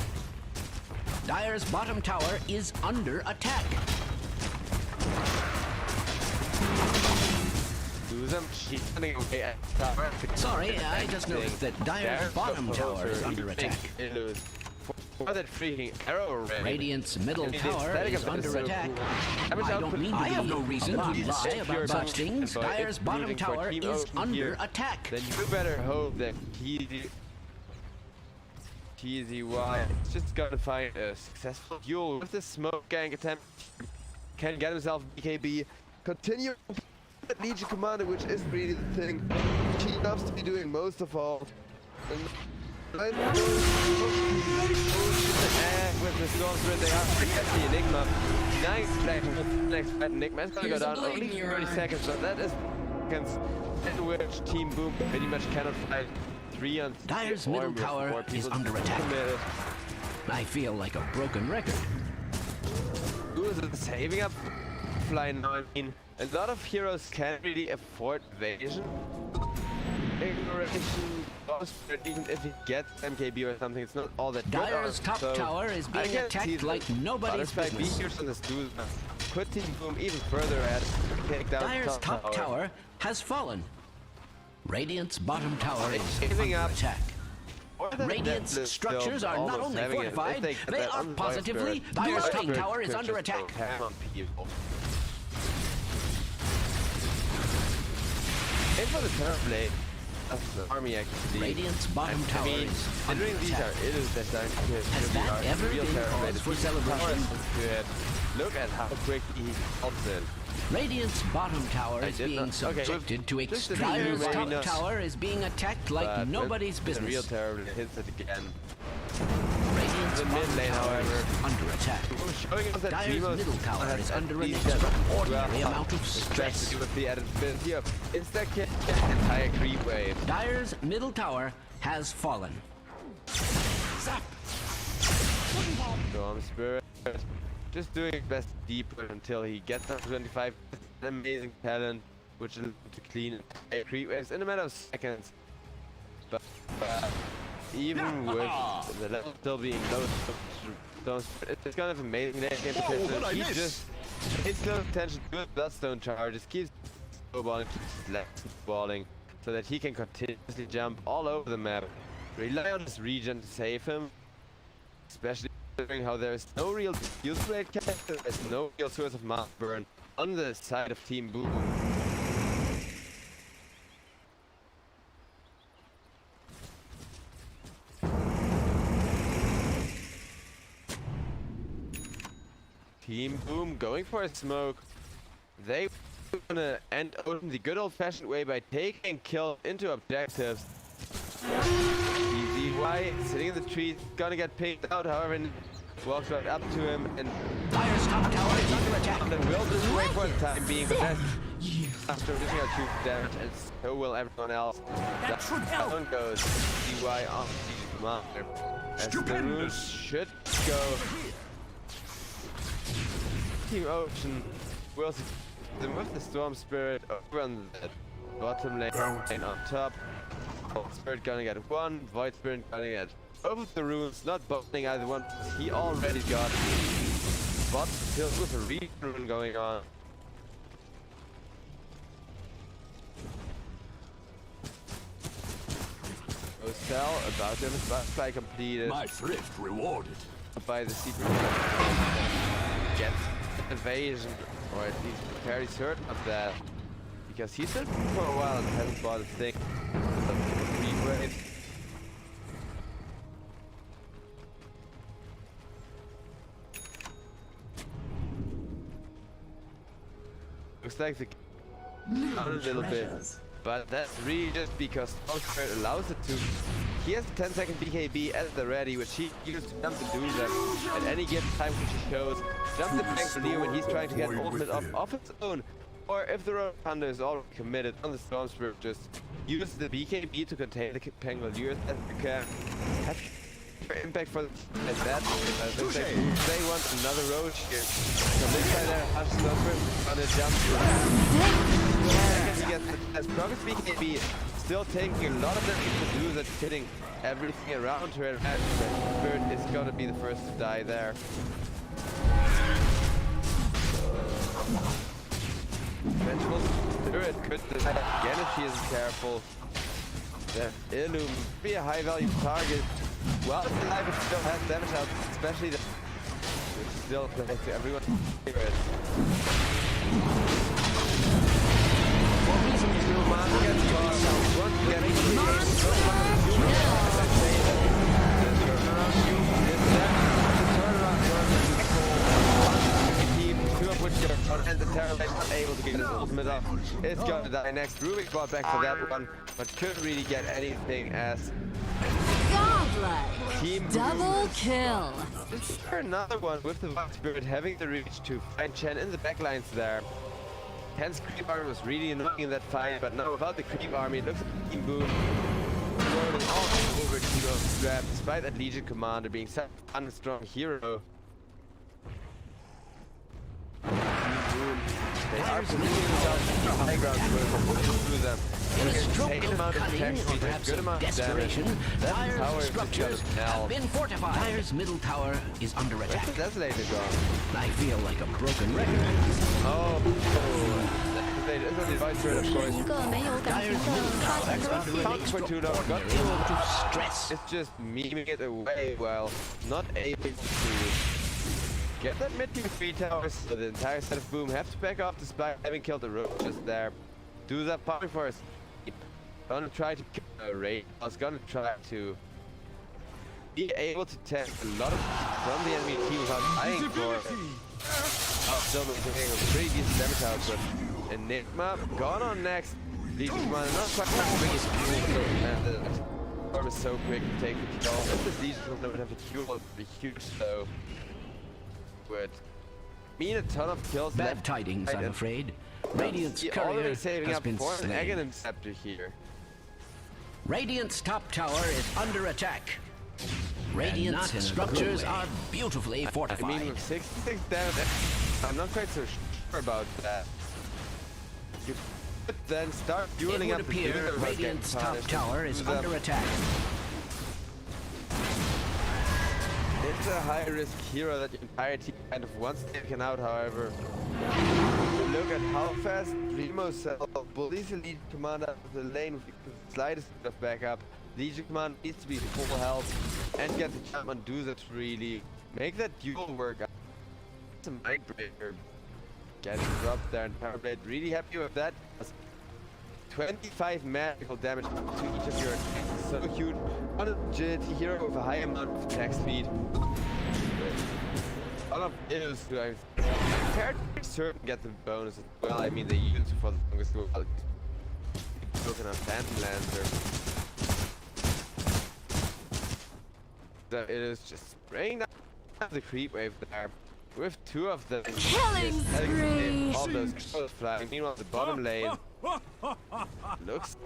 Dire's bottom tower is under attack. Sorry, I just noticed that Dire's bottom tower is under attack. For that freaking arrow ray. Radiant's middle tower is under attack. I have no reason to lie about such things. Dire's bottom tower is under attack. Then you better hope that TZY is just gonna find a successful duel with the smoke gang attempt. Can get himself BKB. Continue that Legion Commander, which is really the thing. She loves to be doing most of all. And with the Storm Spirit, they have to get the Enigma. Nice next Enigma is gonna go down only 30 seconds, but that is seconds in which Team Boom pretty much cannot fight 3 on 3. Dire's middle tower is under attack. I feel like a broken record. Who is saving up fly now? I mean, a lot of heroes can't really afford evasion. Ignoration, even if he gets MKB or something, it's not all that good. Dire's top tower is being attacked like nobody's business. On this put Team Boom even further ahead. Take down Dire's top tower has fallen. Radiant's bottom tower is under attack. Radiant's structures are not only fortified, they are positively. Dire's top tower is under attack. And for the Terrorblade, the army actually. Radiant's bottom tower is under attack. Has that ever been cause for celebration? Look at how quick he helps in. Radiant's bottom tower is being subjected to extreme. Dire's top tower is being attacked like nobody's business. The real Terrorblade hits it again. Radiant's mid lane, however, under attack. showing us that Dire's Teemo's middle tower has is at under an least extraordinary amount of stress stress. with the added ability of insta-kill the entire creep wave. Dire's middle tower has fallen. Storm Spirit just doing his best deeper until he gets up to 25. An amazing talent which allows him to clean entire creep waves in a matter of seconds. But even with the level still being low, Storm Spirit, it's kind of amazing late game potential. He just his close attention to his Bloodstone charges, keeps snowballing, keeps snowballing, so that he can continuously jump all over the map. Rely on his regen to save him, especially considering how there is no real use rate character, there's no real source of mass burn on the side of Team Boom. Team Boom going for a smoke. They gonna end Odin the good old-fashioned way by taking kill into objectives. DZY sitting in the tree, gonna get picked out, however, walks right up to him and Dire's top tower is under attack. and will just wait for the time being, but then after dishing out 2 damage, and so will everyone else. Down goes DZY on the commander. As the runes should go. Team Ocean will succeed them with the Storm Spirit over on the bottom lane on top. Spirit gonna get 1, Void Spirit gonna get both of the runes, not botting either one. He already got bot filled with a regen rune going on. Cell about to have his butterfly completed My thrift rewarded. by the secret. Gets evasion, or at least very certain of that, because he's been for a while and hasn't bought a thing. Looks like the down a little bit, but that's really just because Storm Spirit allows it to. He has a 10-second BKB at the ready, which he uses to jump the Doomsday at any given time, which he shows. Jump the Pangolier when he's trying to get an ultimate off its own, or if the Road Thunder is already committed on the Storm Spirit, just use the BKB to contain the Pangoliers as you can. Have impact for like that. Looks like they want another Roach here. So this guy there has Storm Spirit on a jump. Second he gets the as Progress BKB. Still taking a lot of damage to do that, hitting everything around her, and Spirit is gonna be the first to die there. Vengeful Spirit could die again if she isn't careful. The Illum be a high value target. Well, it's alive, it still has damage out, especially the which still plays to everyone's favorite. And the Terror is not able to get his ultimate up. It's gonna die next. Rubik brought back for that one, but couldn't really get anything as Godlike. Team Double kill. This is another one with the Void Spirit having the reach to find Chen in the backlines there. Hence, creep army was really annoying in that fight, but now without the creep army, it looks like Team Boom rolling all over to the strap, despite that Legion commander being such a unstrong hero. They are positioning themselves in the high ground through them. In a stroke Insane of amount of cunning, attack or speed, perhaps good of amount of desperation, damage. That tower Dire's is just structures gonna have melt. been fortified. Dire's middle tower is under Where's attack. the Desolator gone? I feel like a broken record. Oh, Desolator is on the Void Spirit, of 是 course. 一个没有感情的发展周期。 Counts for 2 now, got Ordinary amount of stress. It's just memeing it away while not able to get that mid team 3 towers. So the entire set of Boom have to back off despite having killed the roach just there. Do that power first. Gonna try to kill a raid. I was gonna try to be able to tank a lot of from the enemy team without dying for still maintaining a pretty decent damage output. Enigma gone on next. Legion Commander not quite the biggest storm is so quick to take the kill. If this Legion would have a Q, it would be huge though. Would mean a ton of kills. Bad tidings, I'm afraid. Radiant's courier already saving has up been for an egg slain. and scepter here. Radiant's top tower is under attack. Radiant's structures are beautifully I fortified. mean, with 66 damage, I'm not quite so sure about that. You could then start It fueling would up the appear builder without getting Radiant's top punished. tower is Use up. under attack. It's a high-risk hero that the entire team kind of wants taken out, however. Look at how fast Primo Cell bullies the Legion Commander out of the lane with the slightest bit of backup. Legion Commander needs to be full health and get the jump on do that to really make that duel work out. It's a mind breaker. Getting dropped there, and Powerblade really happy with that. 25 magical damage to each of your attacks. So huge. On a agility hero with a high amount of attack speed. All of it is I'm fairly certain get the bonus as well. I mean, they use it for the longest while. Looking at Phantom Lancer. So it is just spraying down the creep wave there. With two of them. Killing spree. All those crows flying. Meanwhile, the bottom lane looks.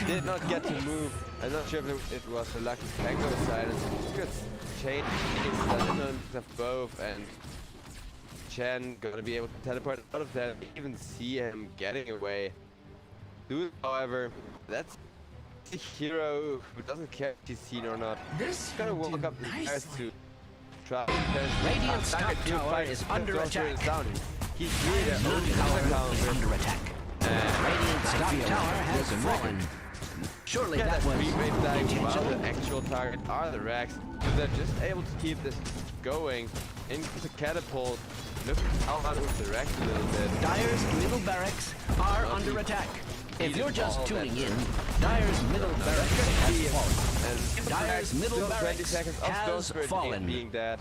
Did not get to move. I'm not sure if it was a lucky tango silence. Just change of both, and Chen gonna be able to teleport out of that. Even see him getting away. Dude, however, that's the hero who doesn't care if he's seen or not. This He's gonna walk up the stairs to try. Radiant's top tower is under attack. He's really their own Tower is counter. under attack. Radiant's top tower has fallen. Surely Yeah, that that was free wave dying while intentional. the actual target are the racks. So they're just able to keep this going into the catapult. Look how hard with the racks a little bit. Dyer's middle barracks are under attack. If you're just tuning in, Dyer's middle barracks has fallen. And Dyer's middle still 20 barracks seconds of has Stone Spirit fallen. being dead.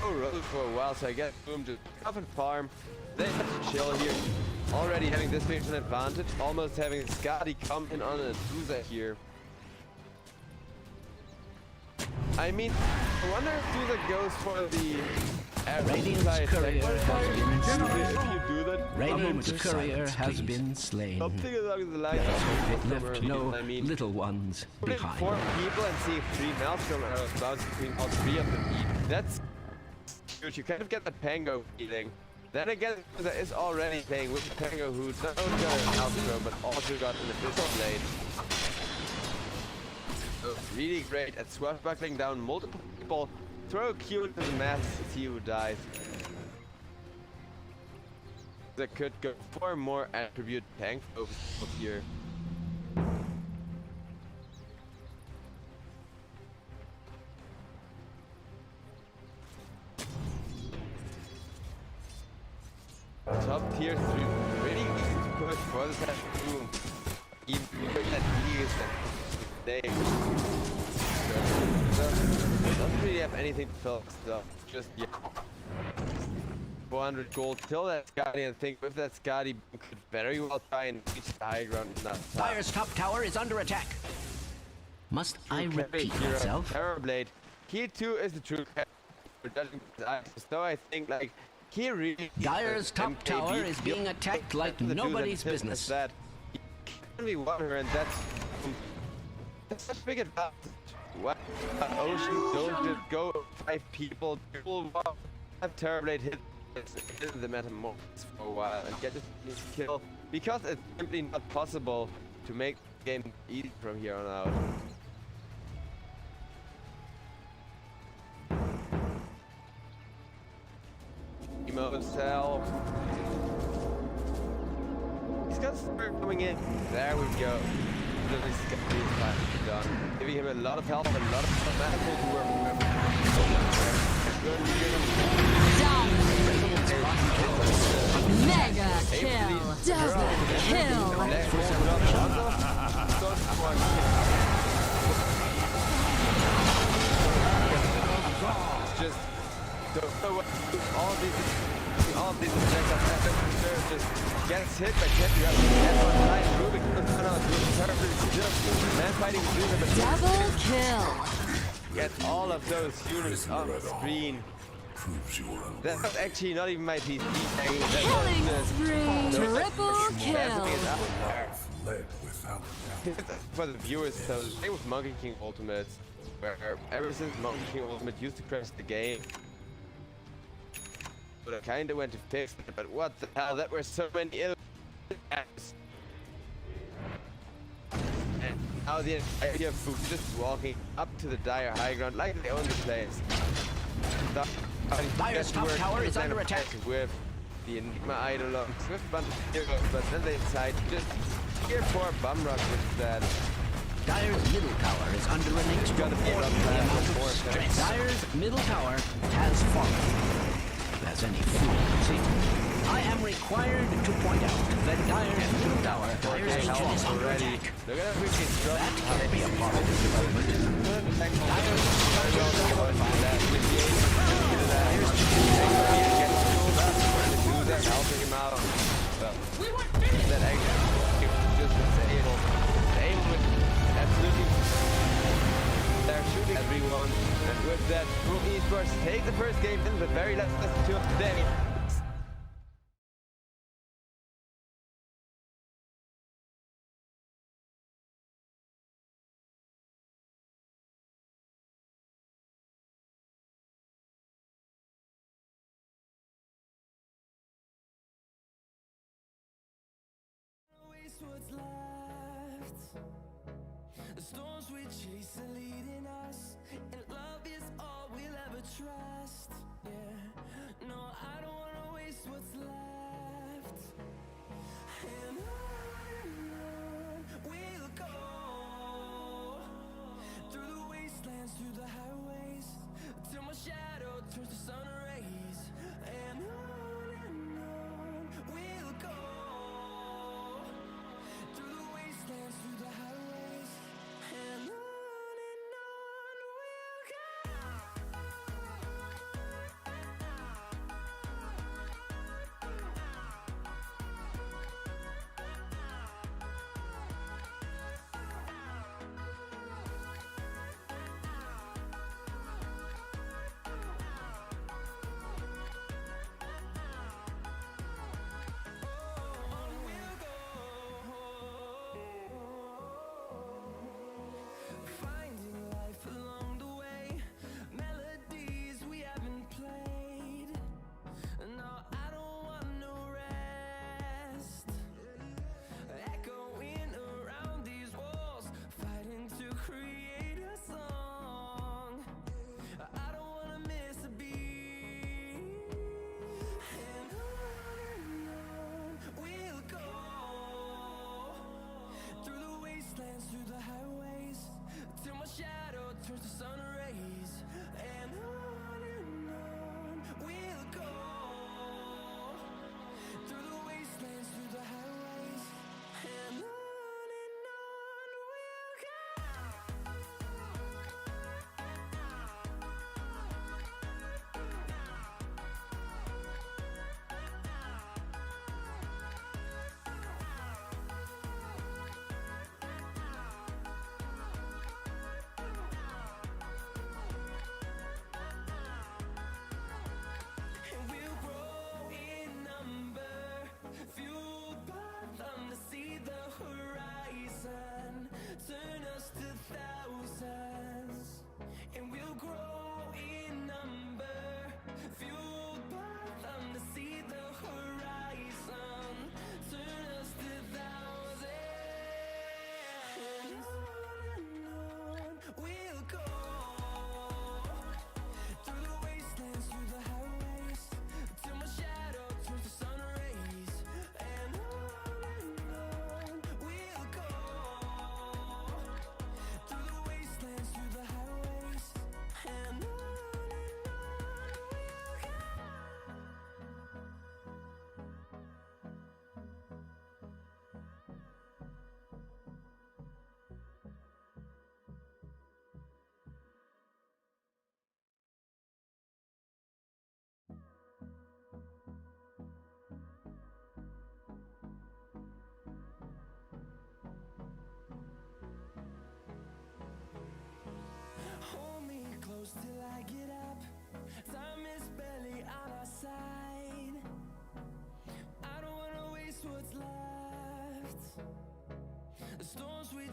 Oh, road for a while, so I get boom to up and farm. They have to chill here. Already having this being an advantage, almost having Skadi come in on a Duza here. I mean, I wonder if Duza goes for the Radiant's average courier size has been if you do that. Radiant's courier has been slain. Something along the lines It of left no I mean, little ones putting behind. 4 people and seeing 3 Maelstrom arrows bounce between all 3 of them. That's huge. You kind of get that Pango feeling. Then again, there is already playing with Pango who not only got an Maelstrom but also got an Abyssal Blade. So really great at swashbuckling down multiple people. Throw a Q into the mass to see who dies. That could go for more attribute tank focus here. Top tier 3 really easy to push for the test boom. Even with that he is that doesn't really have anything to fill stuff. Just yeah. 400 gold till that Skadi, and think with that Skadi could very well try and reach the high ground in that time. Dyer's top tower is under attack. Must I repeat Hero, myself? Terrorblade. He too is the true character for judging his eyes. So I think like he really Dyer's top MKB tower is being attacked like the dude nobody's that business. That he can be water, and that's such a big advantage. What Ocean don't just go 5 people. People have Terrorblade hit the Metamorphosis for a while and get this kill because it's simply not possible to make the game easy from here on out. Emo cell. He's got Spirit coming in. There we go. This is done. Giving him a lot of health and a lot of magical to work with. Mega kill. Double kill. It's just all these attacks are just gets hit by Cat Grab. That's on time. Rubik goes down to perfect still. Man fighting Rubik, but Double kill. gets all of those units on the screen. Proves you are That was actually not even my PC. That Killing was spree. Triple kill. led without doubt. for the viewers, so the thing with Monkey King Ultimate, where ever since Monkey King Ultimate used to crash the game, but I kinda went to fix it, but what the hell, that were so many ill apps. And now the idea of just walking up to the dire high ground like they own the place. Dire's top tower is under attack. With the Enigma Idol on Swift bunch of heroes, but then they decide to just here for bum rush with that. Dire's middle tower is under an extraordinary amount of stress. Dire's middle tower has fallen. As any fool can see. I am required to point out that Dire's middle tower is under Already. attack. Look at how quickly it's dropped. That can't be a part of this development. Dire's structures are fortified. Helping him out. That actually just disable. With absolutely. They're shooting everyone. And with that, Boom Esports take the first game in the very last two of the day. Waste what's left. The storms we chase are leading us, and love is all we'll ever trust. Yeah, no, I don't wanna waste what's left. And on we'll go, through the wastelands, through the highways, till my shadow turns to sun rays. And on we'll go, through the wastelands, through the highways, and on we'll go.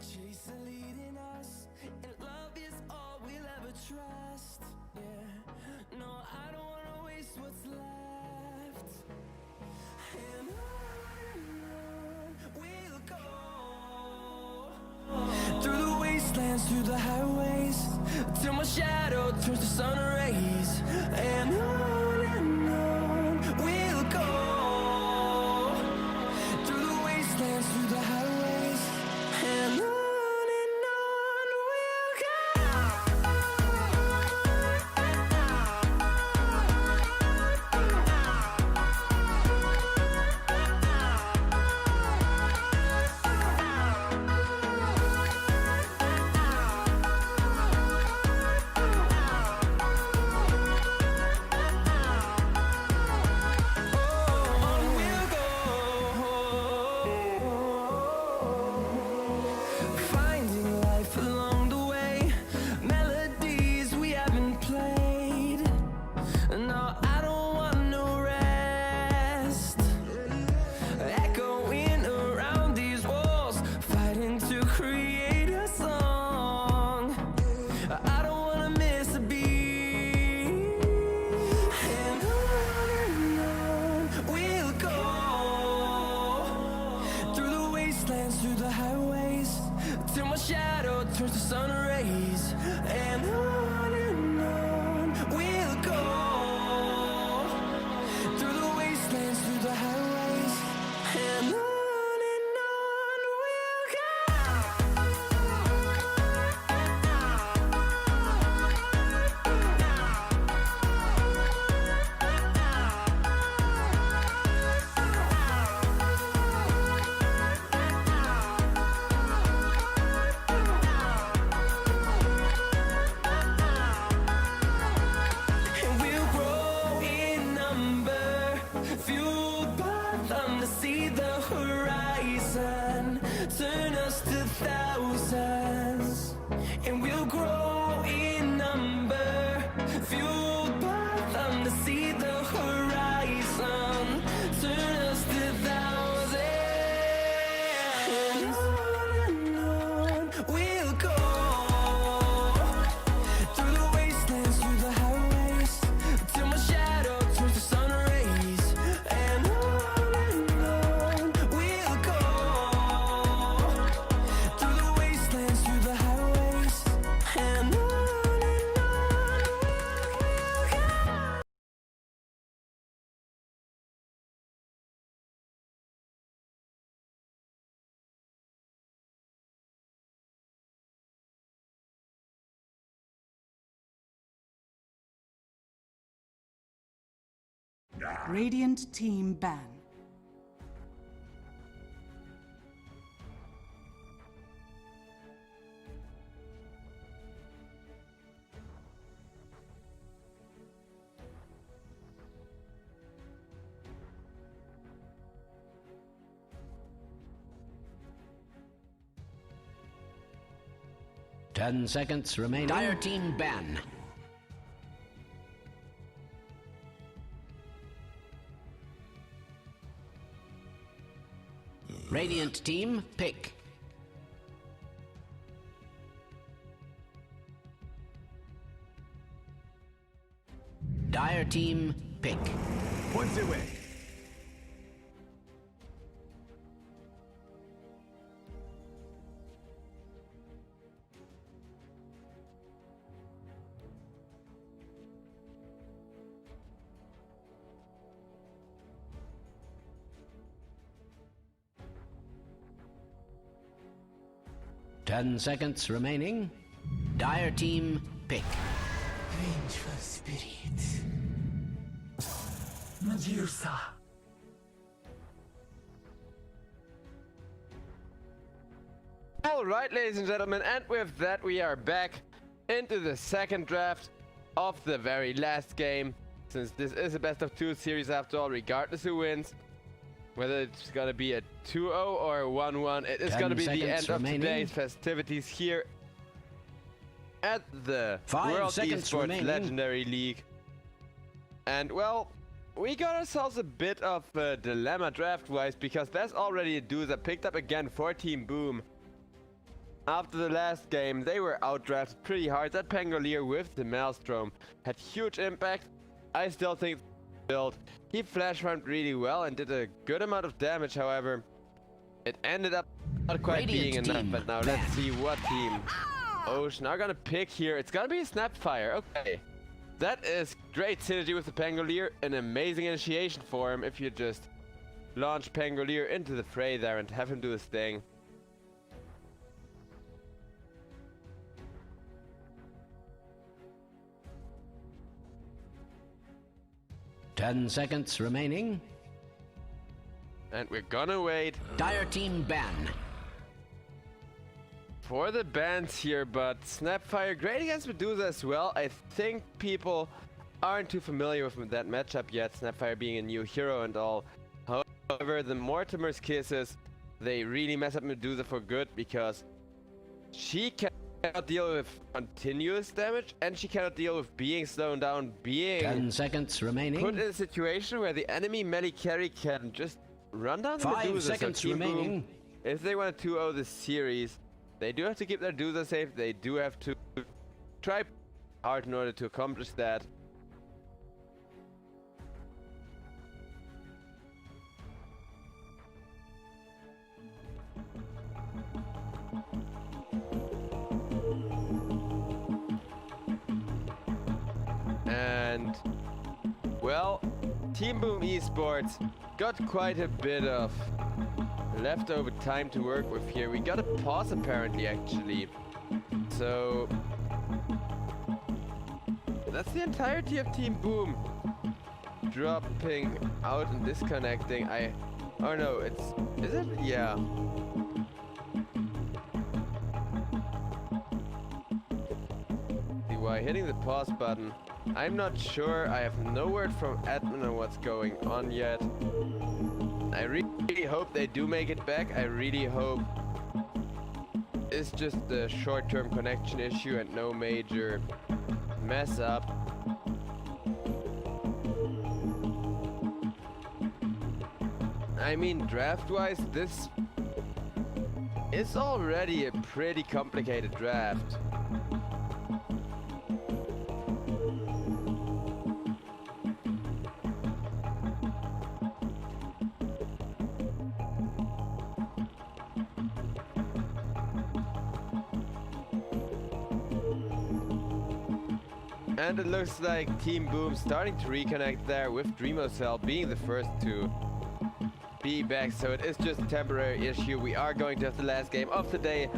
chase the leading us, and love is all we'll ever trust. Yeah, no, I don't wanna waste what's left. And on we'll go, through the wastelands, through the highways, till my shadow turns to sun rays. And on we'll go, through the wastelands, through the highways, and on we'll go. Finding life along the way, melodies we haven't played. No, I don't want no rest. Echoing around these walls, fighting to create a song. I don't wanna miss a beat. And on we'll go, through the wastelands, through the highways, till my shadow turns to sun rays. And on we'll go, through the wastelands, through the highways, and on we'll go. And we'll grow in number, fueled by them to see the horizon, turn us to thousands. And we'll grow in number, fueled by them to see the horizon, turn us to thousands. And on we'll go, through the wastelands, through the highways, till my shadow turns to sun rays. And on we'll go, through the wastelands, through the highways, and on we'll go. Radiant team ban. Ten seconds remaining. Dire team ban. Radiant team pick. Dire team pick. Points away. 10 seconds remaining. Dire team pick. Vengeful spirit. Medusa. Alright, ladies and gentlemen, and with that we are back into the second draft of the very last game. Since this is a best of 2 series after all, regardless who wins, whether it's gonna be a 2-0 or a 1-1, it is gonna be the end of today's festivities here at the World Esports Legendary League. And well, we got ourselves a bit of a dilemma draft-wise, because there's already a dude that picked up again for Team Boom. after the last game, they were outdrafted pretty hard. That Pangolier with the Maelstrom had huge impact. I still think build. He flash round really well and did a good amount of damage, however. It ended up not quite being enough, but now let's see what team Ocean are gonna pick here. It's gonna be a Snapfire, okay. That is great synergy with the Pangolier, an amazing initiation for him if you just launch Pangolier into the fray there and have him do his thing. Ten seconds remaining. And we're gonna wait Dire team ban. for the bans here, but Snapfire great against Medusa as well. I think people aren't too familiar with that matchup yet, Snapfire being a new hero and all. However, the Mortimer's Kisses, they really mess up Medusa for good because she cannot deal with continuous damage and she cannot deal with being slowed down, being 10 seconds remaining. put in a situation where the enemy melee carry can just run down the 5 Medusa. seconds so Team remaining. Boom, if they want to 2-0 this series, they do have to keep their Medusa safe. They do have to try hard in order to accomplish that. And, well, Team Boom Esports got quite a bit of leftover time to work with here. We got a pause apparently, actually. So, that's the entirety of Team Boom. Dropping out and disconnecting. Oh no, is it? Yeah. Why hitting the pause button? I'm not sure. I have no word from admin on what's going on yet. I really hope they do make it back. I really hope it's just a short-term connection issue and no major mess up. I mean, draft-wise, this is already a pretty complicated draft. And it looks like Team Boom starting to reconnect there with Dreamocell being the first to be back. So it is just a temporary issue. We are going to have the last game of the day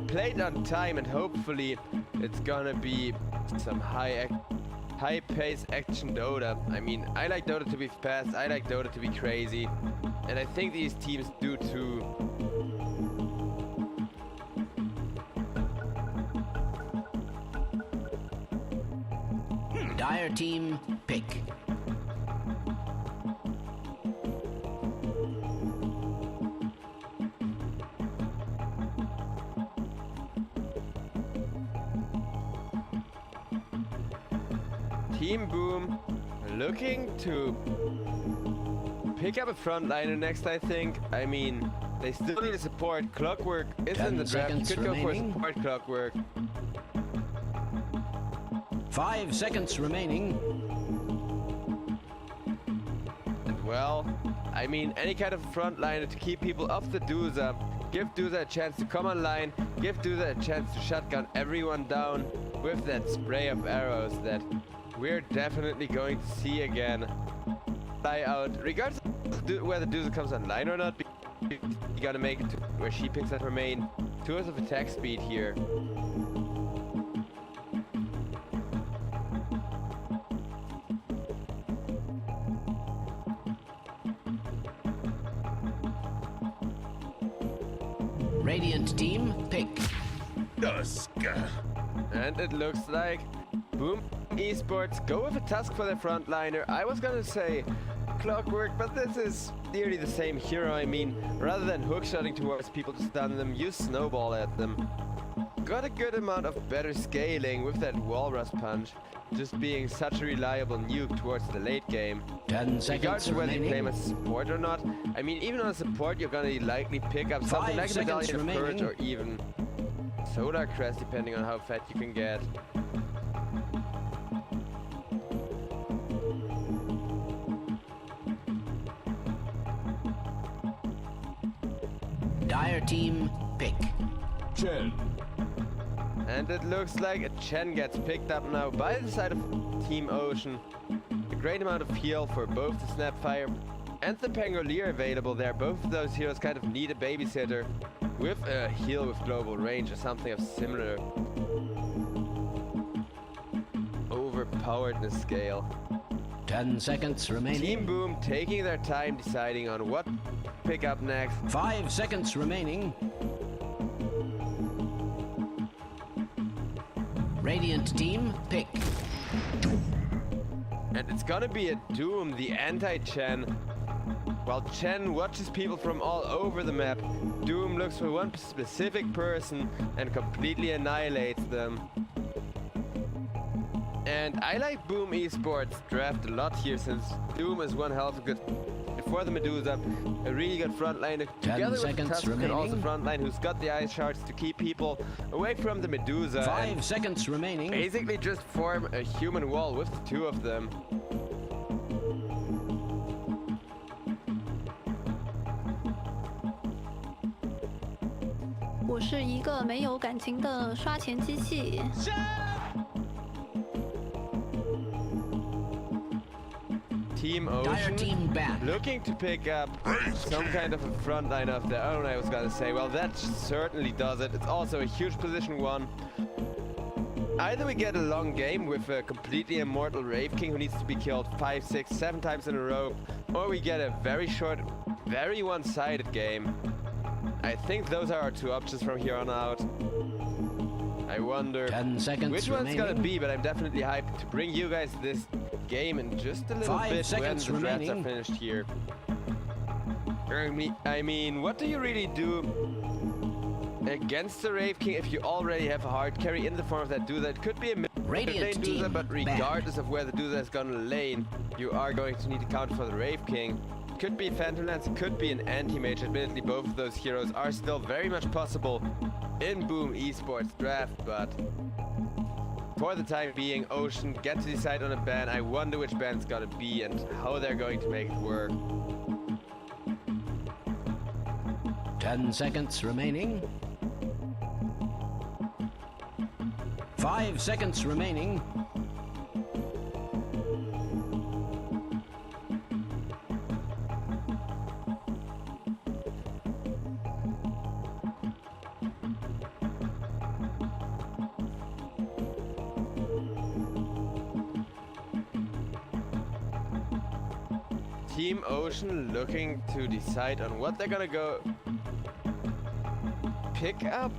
played on time, and hopefully it's gonna be some high-pace action Dota. I mean, I like Dota to be fast, I like Dota to be crazy, and I think these teams do too. Dire team pick. Team Boom looking to pick up a frontliner next, I think. I mean, they still need a support. Clockwork is in the draft. You could go for support Clockwork. 5 seconds remaining. And well, I mean, any kind of frontliner to keep people off the Dusa. Give Dusa a chance to come online. Give Dusa a chance to shotgun everyone down with that spray of arrows that we're definitely going to see again. Fly out, regardless of whether Dusa comes online or not. You gotta make it to where she picks up her main 2 hours of attack speed here. Radiant team pick. And it looks like Boom Esports go with a Tusk for their frontliner. I was gonna say Clockwork, but this is nearly the same hero. I mean, rather than hookshotting towards people to stun them, use Snowball at them. Got a good amount of better scaling with that Walrus Punch, just being such a reliable nuke towards the late game. 10 seconds Regardless of whether you remaining. claim as support or not. I mean, even on support, you're gonna likely pick up something 5 like a seconds Medallion of Courage remaining. or even Solar Crest, depending on how fat you can get. Dire team, pick. Chen. And it looks like a Chen gets picked up now by the side of Team Ocean. A great amount of heal for both the Snapfire and the Pangolier available there. Both of those heroes kind of need a babysitter with a heal with global range or something of similar overpoweredness scale. 10 seconds remaining. Team Boom taking their time deciding on what to pick up next. 5 seconds remaining. Radiant team, pick. And it's gonna be a Doom, the anti-Chen. While Chen watches people from all over the map, Doom looks for one specific person and completely annihilates them. And I like Boom Esports draft a lot here, since Doom is one hell of a good, before the Medusa, a really good frontliner. 10 Together with seconds Tusk, can also remaining. frontline, who's got the ice shards to keep people away from the Medusa. 5 and seconds remaining. basically just form a human wall with the two of them.我是一个没有感情的刷钱机器。 Team Dire Ocean team ban. looking to pick up some kind of a front line of their own, I was gonna say. Well, that certainly does it. It's also a huge position one. Either we get a long game with a completely immortal Rave King who needs to be killed 5, 6, 7 times in a row, or we get a very short, very one-sided game. I think those are our two options from here on out. I wonder 10 seconds which one's remaining. gonna be, but I'm definitely hyped to bring you guys this game in just a little 5 bit when seconds the drafts are remaining. finished here. I mean, what do you really do against the Rave King if you already have a hard carry in the form of that Dusa? It could be a Radiant mid-lane Dusa, team but regardless of where the Dusa is gonna lane, you are going to need to counter for the Rave King. Could be Phantom Lance, could be an anti-mage. Admittedly, both of those heroes are still very much possible in Boom Esports draft, but for the time being, Ocean get to decide on a ban. I wonder which ban it's gonna be and how they're going to make it work. 10 seconds remaining. 5 seconds remaining. Team Ocean looking to decide on what they're gonna go pick up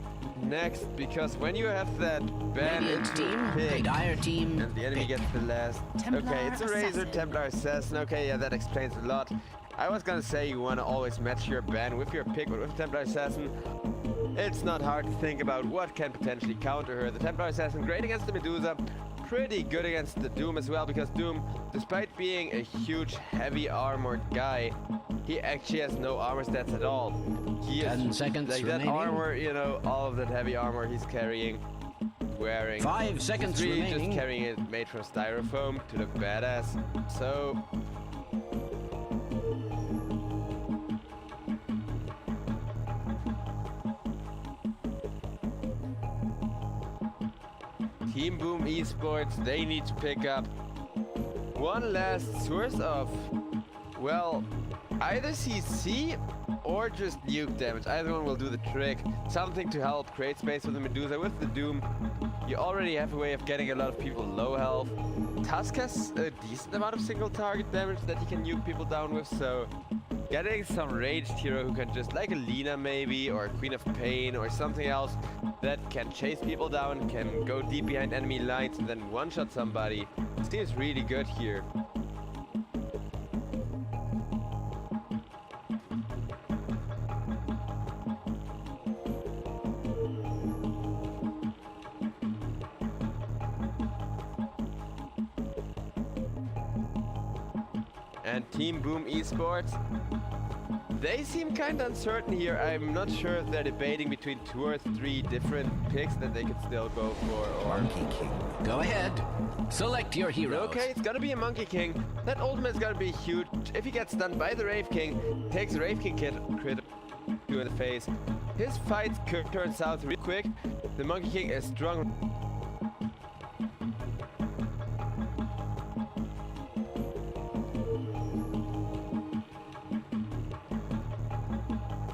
next, because when you have that ban Radiant into team, pick Dire team, and the enemy pick. gets the last. Templar okay, it's a Razor Assassin. Templar Assassin. Okay, yeah, that explains a lot. I was gonna say you wanna always match your ban with your pick, but with Templar Assassin, it's not hard to think about what can potentially counter her. The Templar Assassin, great against the Medusa, pretty good against the Doom as well, because Doom, despite being a huge, heavy armored guy, he actually has no armor stats at all. He 10 is seconds like that remaining. armor, you know, all of that heavy armor he's carrying, wearing. 5 seconds He's really remaining. just carrying it made from styrofoam to look badass. So Team Boom Esports, they need to pick up one last source of, well, either CC or just nuke damage. Either one will do the trick. Something to help create space for the Medusa. With the Doom, you already have a way of getting a lot of people low health. Tusk has a decent amount of single target damage that he can nuke people down with, so getting some ranged hero who can just, like a Lina maybe, or a Queen of Pain, or something else that can chase people down, can go deep behind enemy lines and then one-shot somebody, seems really good here. And Team Boom Esports, They seem kind of uncertain here. I'm not sure if they're debating between 2 or 3 different picks that they could still go for, or... Monkey King. Go ahead. Select your hero. Okay, it's gonna be a Monkey King. That ultimate's gonna be huge. If he gets stunned by the Rave King, takes the Rave King crit in the face. His fights could turn south real quick. The Monkey King is strong.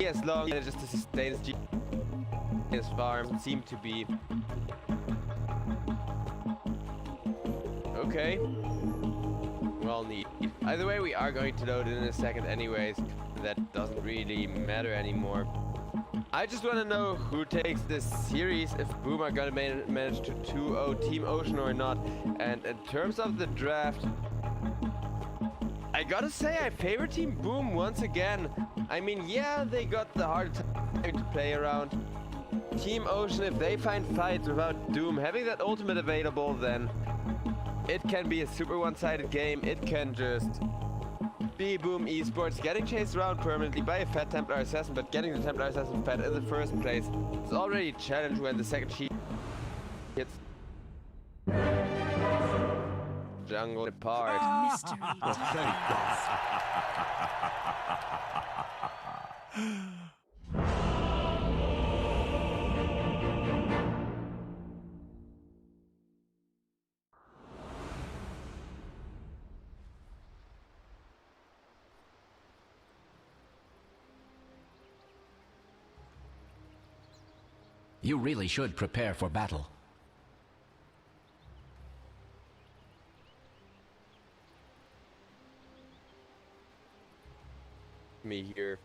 As long as just to sustain his farm seem to be okay. Well, neat. Either way, we are going to load in a second anyways. That doesn't really matter anymore. I just want to know who takes this series, if Boom are gonna manage to 2-0 Team Ocean or not. And in terms of the draft, I gotta say I favor Team Boom once again. I mean, yeah, they got the hard time to play around. Team Ocean, if they find fights without Doom having that ultimate available, then it can be a super one-sided game. It can just be Boom Esports getting chased around permanently by a fat Templar Assassin, but getting the Templar Assassin fat in the first place is already a challenge when the second sheet hits jungle apart. Mystery. You really should prepare for battle. Me here.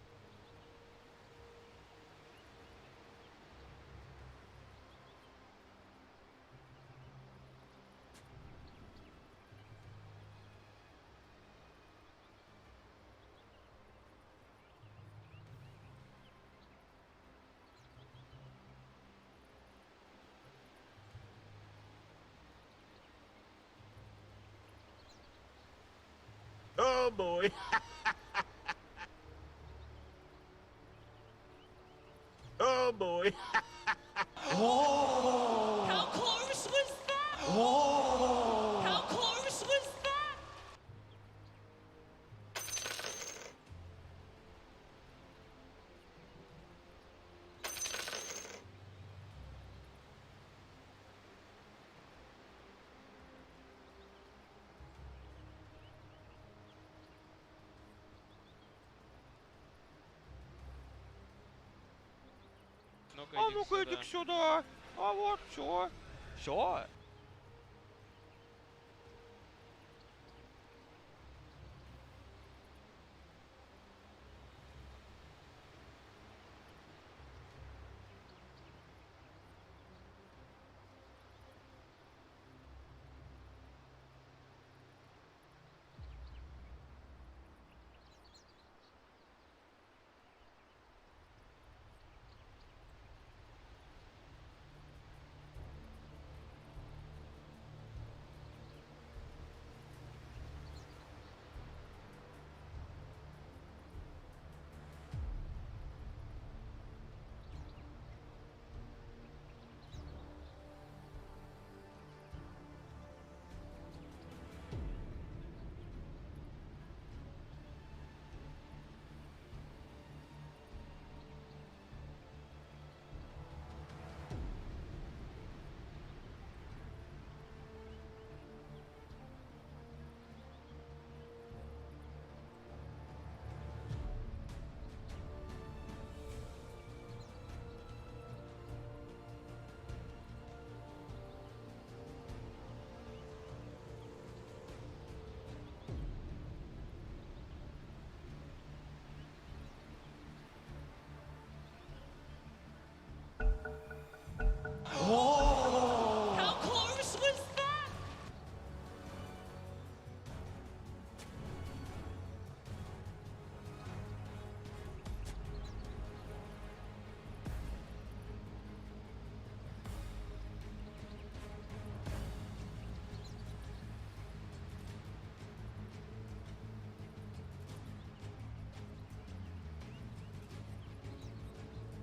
Oh boy. Oh boy. How close was that? How close was that? А ну-ка иди сюда. А вот все. Все.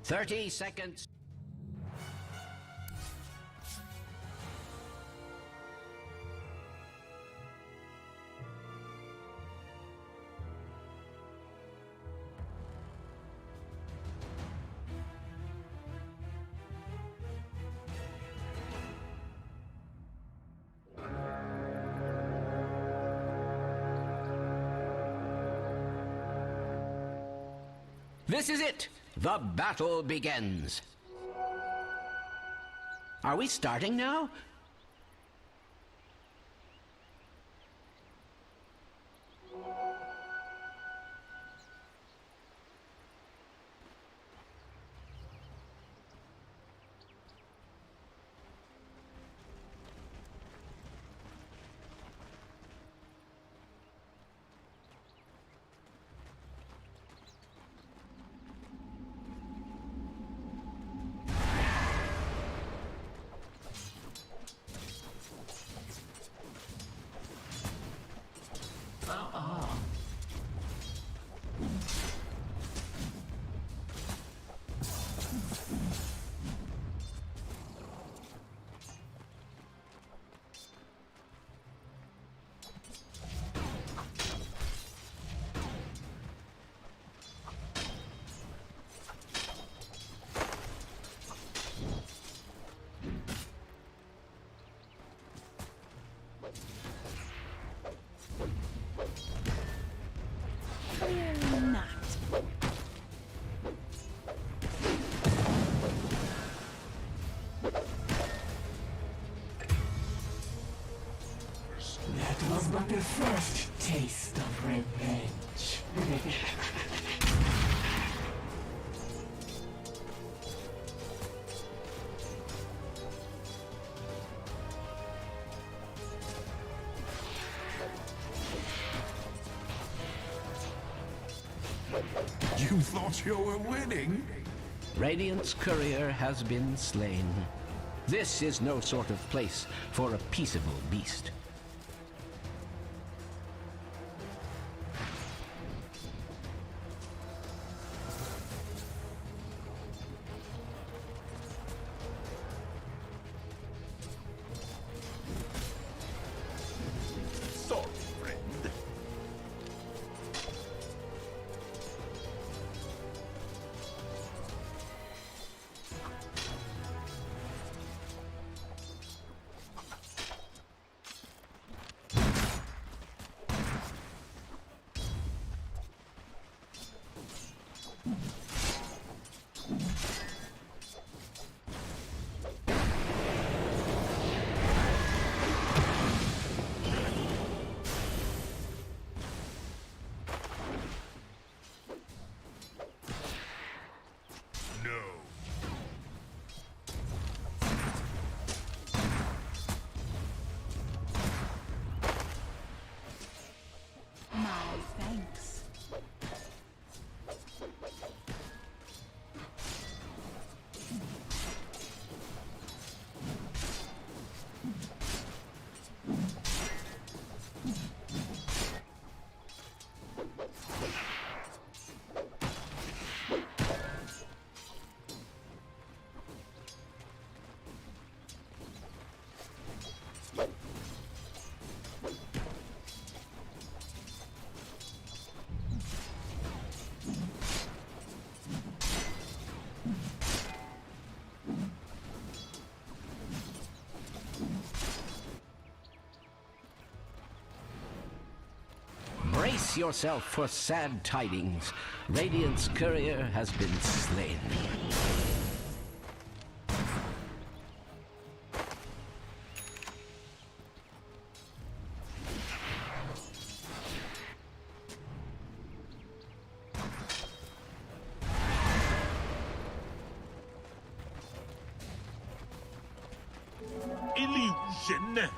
30 seconds. This is it. The battle begins. Are we starting now? That was but the first taste of revenge. You thought you were winning? Radiant's courier has been slain. This is no sort of place for a peaceable beast. Sorry, friend. My thanks. Brace yourself for sad tidings. Radiant's courier has been slain. Illusion!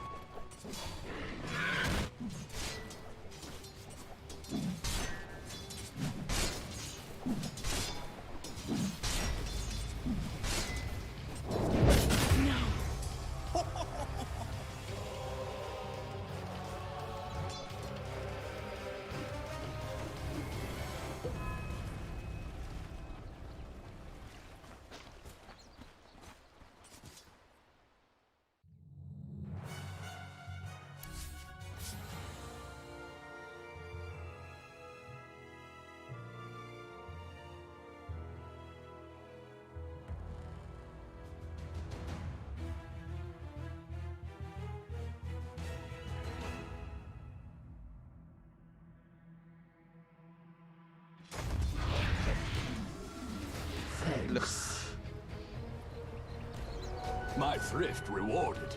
thrift rewarded.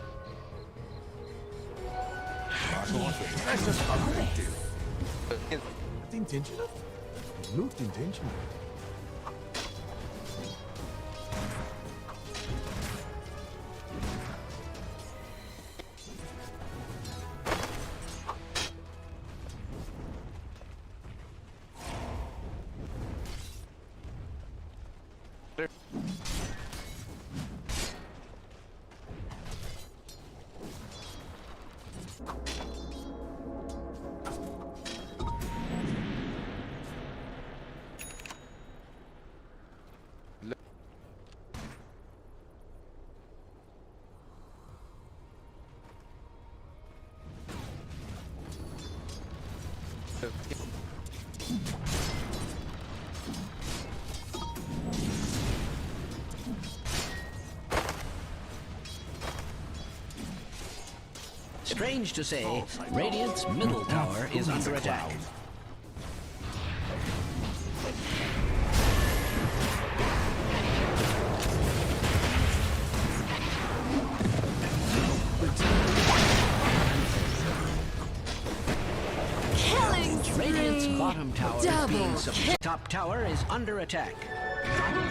That's just a great deal. Intentional? Looked intentional. Strange to say, Radiant's middle tower is under attack. Killing Radiant's spree. bottom tower is Double being subdued. Top tower is under attack.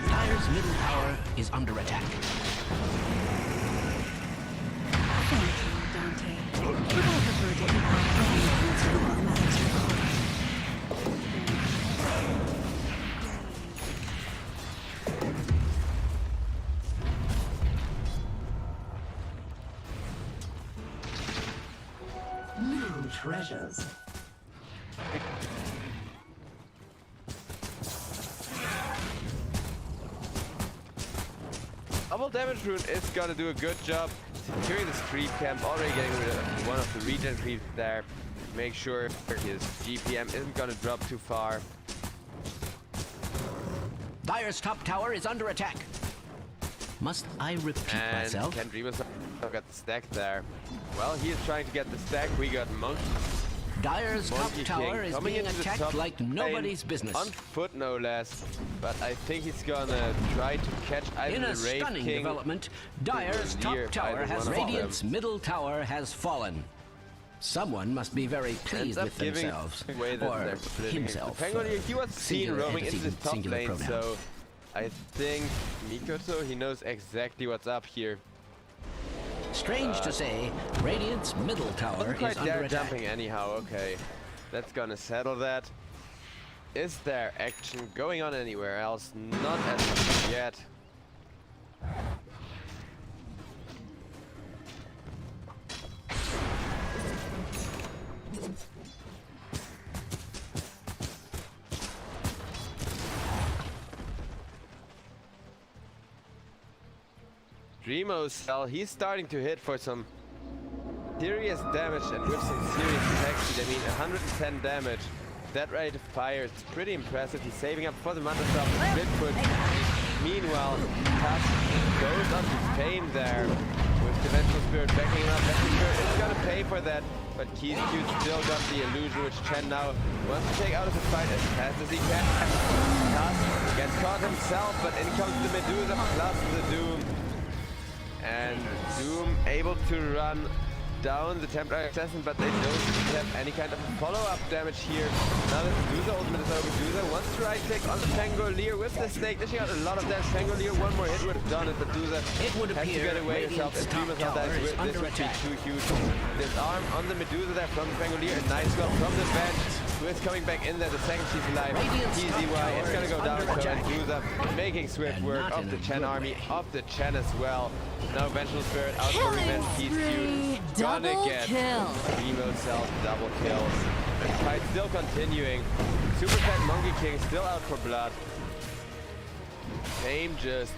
Dire's middle tower is under attack. New treasures. Double damage rune is gonna do a good job securing this creep camp, already getting rid of one of the regen creeps there. Make sure his GPM isn't gonna drop too far. Dire's top tower is under attack. Must I repeat And myself? Kendrima's got the stack there. Well, he is trying to get the stack. We got Monkey. Dire's top Monkey tower King is coming being into the attacked top like lane nobody's business. on foot, no less. But I think he's gonna try to catch either In a the Wraith stunning King. development, Dire's top Near tower either has one of them. Radiant's middle tower has fallen. Someone must be very pleased Ends up with giving themselves, away that or they're splitting. himself. Pangolier, he was seen Singular roaming into entity, this top singular lane, pronoun. so I think Mikoto, he knows exactly what's up here. Strange to say, Radiant's middle tower Wasn't is quite under dare attack. jumping anyhow, okay. That's gonna settle that. Is there action going on anywhere else? Not as of yet. Dreamo's cell, he's starting to hit for some serious damage and with some serious attack speed. I mean, 110 damage. That rate of fire is pretty impressive. He's saving up for the mana stop. Bigfoot. Meanwhile, Tusk goes up to fame there with the Vengeful Spirit backing him up. Vengeful Spirit is gonna pay for that, but Keys still got the illusion, which Chen now wants to take out of the fight as fast as he can. Tusk gets caught himself, but in comes the Medusa plus the Doom. And Doom able to run down the Templar Assassin, but they don't have any kind of follow-up damage here. Now the Medusa ultimate is over. Medusa wants to right click on the Pangolier with the snake. Dishing out a lot of damage. Pangolier, one more hit would have done it. Medusa It would has to appear get away herself. Radiant's And top Dreamer's not tower that is this under would be attack. too huge. Disarm on the Medusa there from the Pangolier. A nice one from the bench. Who is coming back in there the second she's alive. Radiant's top TZY tower is gonna is go down. under So attack. Medusa making swift And work not of in the a Chen good army, way. of the Chen as well. Now Vengeful Spirit out for Killing revenge. He's spree. gonna Double get kill. Primo self double kills. The fight still continuing. Super Fat Monkey King still out for blood. Fame just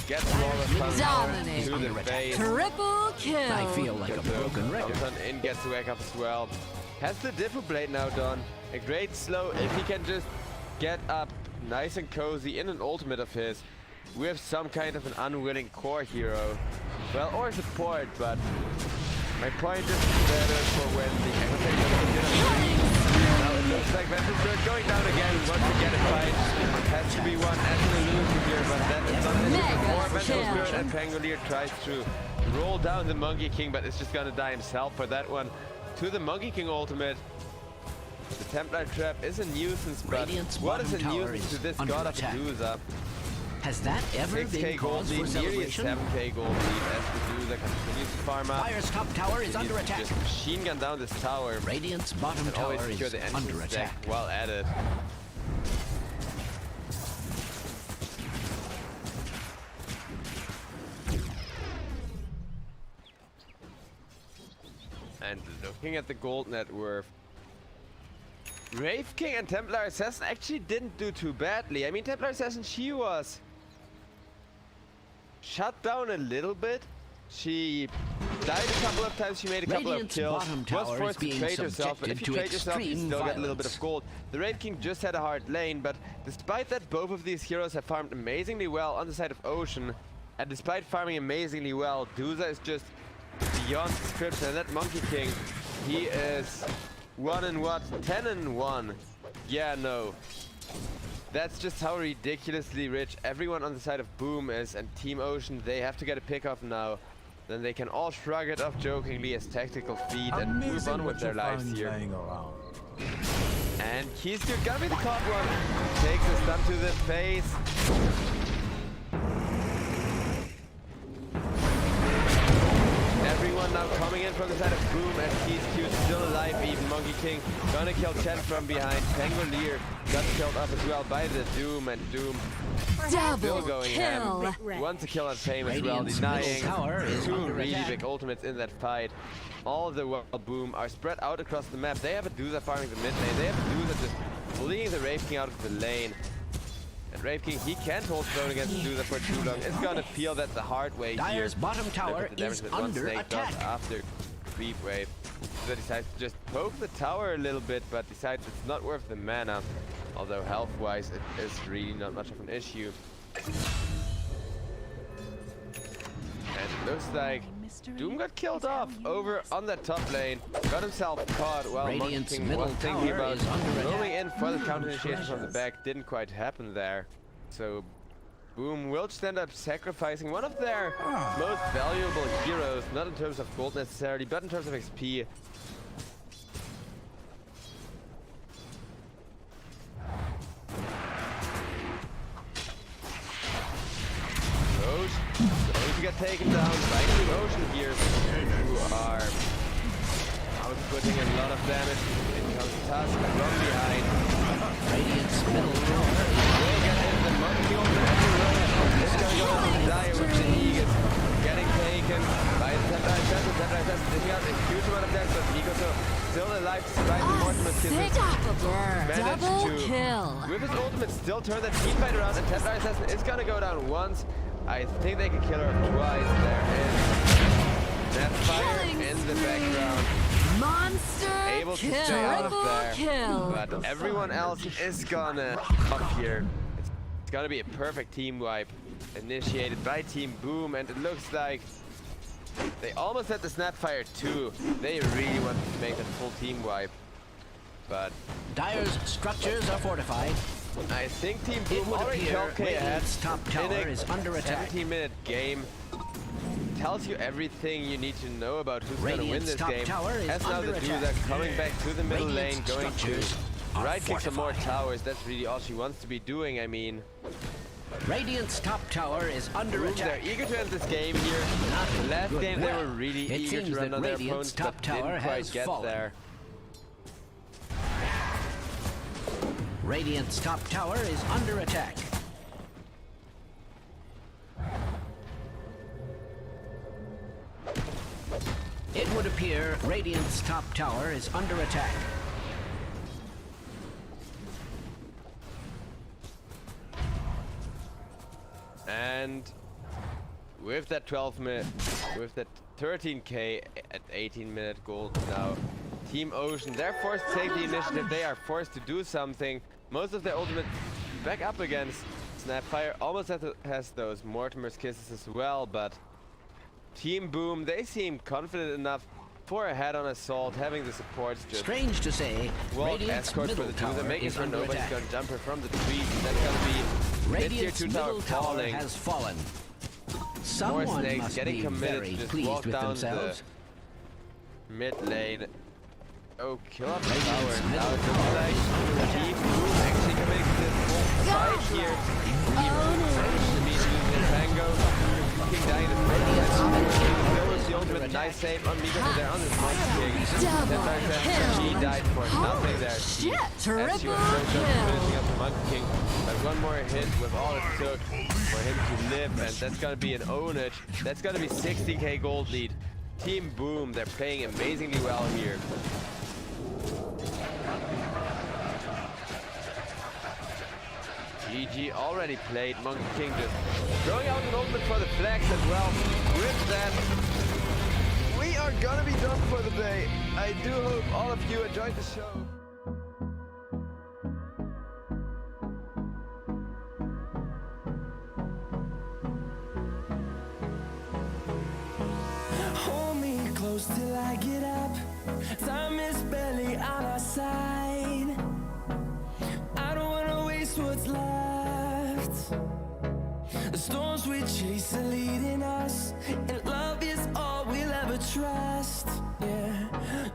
gets smaller Dominate. to the face. Triple kill. I feel like a broken record. Thompson in gets to wake up as well. Has the Diffu Blade now done. A great slow if he can just get up nice and cozy in an ultimate of his with some kind of an unwilling core hero. Well, or support, but my point is better for when the Now it looks like Vengeful Spirit going down again. Once again a fight has to be won as an illusion here, but that is not enough. Mega More Vengeful kill. Spirit and Pangolier tries to roll down the Monkey King, but it's just gonna die himself for that one. To the Monkey King ultimate. The Templar Trap is a nuisance, but what is a nuisance to this god of Medusa? Has that ever 6k been gold cause for lead, nearly a celebration? 7k gold lead as Medusa continues to farm up. Dire's top tower is under attack. Just machine gun down this tower. Radiant's bottom And tower always secure is the under entrance attack. deck while at it. And looking at the gold net worth, Wraith King and Templar Assassin actually didn't do too badly. I mean, Templar Assassin, she was shut down a little bit. She died a couple of times, she made a couple of kills, was forced to trade herself, but if you trade yourself, you still get a little bit of gold. The Wraith King just had a hard lane, but despite that, both of these heroes have farmed amazingly well on the side of Ocean, and despite farming amazingly well, Duza is just beyond description. And that Monkey King, he is 1 and what? 10 and 1. Yeah, no. That's just how ridiculously rich everyone on the side of Boom is, and Team Ocean, they have to get a pick off now. Then they can all shrug it off jokingly as tactical feat and move on with their lives here. And he's gonna be the caught one. Takes a stun to the face. Everyone now coming in from the side of Boom, and he's still alive. Even Monkey King gonna kill Chen from behind. Pangolier got killed off as well by the Doom, and Doom still Double going kill. ham. Wants to kill on Fame as well, Radiant's denying middle tower is two under really attack. big ultimates in that fight. All of the while Boom are spread out across the map. They have a Duza farming the mid lane. They have a Duza just bullying the Wraith King out of the lane. And Wraith King, he can't hold zone against Duza for too long. It's gonna feel that the hard way here. Dire's bottom Look tower at the damage is that one under snake does attack. after creep wave. So decides to just poke the tower a little bit, but decides it's not worth the mana. Although health-wise, it is really not much of an issue. And it looks like Doom got killed off over on that top lane. Got himself caught while Monkey Radiant's King middle was thinking tower about is under roaming attack. in for the counter initiation from the back. Didn't quite happen there. So Boom will just end up sacrificing one of their most valuable heroes, not in terms of gold necessarily, but in terms of XP. Ocean going to get taken down by Team Ocean here, who are outputting a lot of damage. In comes Tusk from behind. Radiant's middle tower Will get in the Monkey ultimate everywhere. It's gonna go into the Dire with the Aegis. Getting taken by the Templar Assassin. Templar Assassin dishing out a huge amount of damage, but Nico still alive despite the Mortimer's kisses. Unstoppable. Managed Double to, kill. with his ultimate, still turn that team fight around, and Templar Assassin is gonna go down once. I think they can kill her twice. There is that fire in the background. Monster Able to kill. stay out of Triple there. kill. But everyone else is gonna up here. It's gonna be a perfect team wipe initiated by Team Boom, and it looks like they almost had the Snapfire too. They really wanted to make that full team wipe. But Dire's structures are fortified. I think Team It Boom would already appear 12k ahead. Radiant's top tower In a is under attack. 17-minute game tells you everything you need to know about who's going to win Radiant's this top game. tower is As now under the attack. Duza coming back to the middle lane, Radiant's going to structures are right kick some more fortified. towers. That's really all she wants to be doing, I mean. Radiant's top tower is under Boom, attack. they're eager to end this game here. Not Last good game they well. were really It eager seems to run that on their Radiant's opponents, top but tower didn't quite has get fallen. there. Radiant's top tower is under attack. It would appear Radiant's top tower is under attack. And with that 12-minute, with that 13k at 18-minute gold now, Team Ocean, they're forced to take the initiative. They are forced to do something. Most of their ultimate back up against Snapfire almost has those Mortimer's kisses as well, but Team Boom, they seem confident enough for a head-on assault, having the supports just Strange to say, Radiant's escort for middle the tower Duza, making is sure under nobody's attack. gonna jump her from the trees. That's gonna be mid-tier Radiant's 2 middle tower tower falling. has fallen. Someone snakes must getting be committed very to just pleased walk with down themselves. the mid lane. Oh, kill up the Radiant's tower. middle Now it looks like Team Boom actually committing to this whole fight here. Team Boom managed to beat using the Tango. King dying the first. There was the ultimate nice save on Mika, but they're on this Monkey King. She died for nothing there. Shit, As she triple was so close to kill. finishing up the Monkey King. But one more hit with all it took for him to live, and that's gonna be an ownage. That's gonna be 60k gold lead. Team Boom, they're playing amazingly well here. GG already played. Monkey King just throwing out an ultimate for the flags as well. With that, we are gonna be done for the day. I do hope all of you enjoyed the show. Hold me close till I get up. Time is barely on our side. I don't wanna waste what's left. The storms we chase are leading us, and love is all we'll ever trust. Yeah,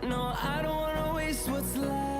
no, I don't wanna waste what's left.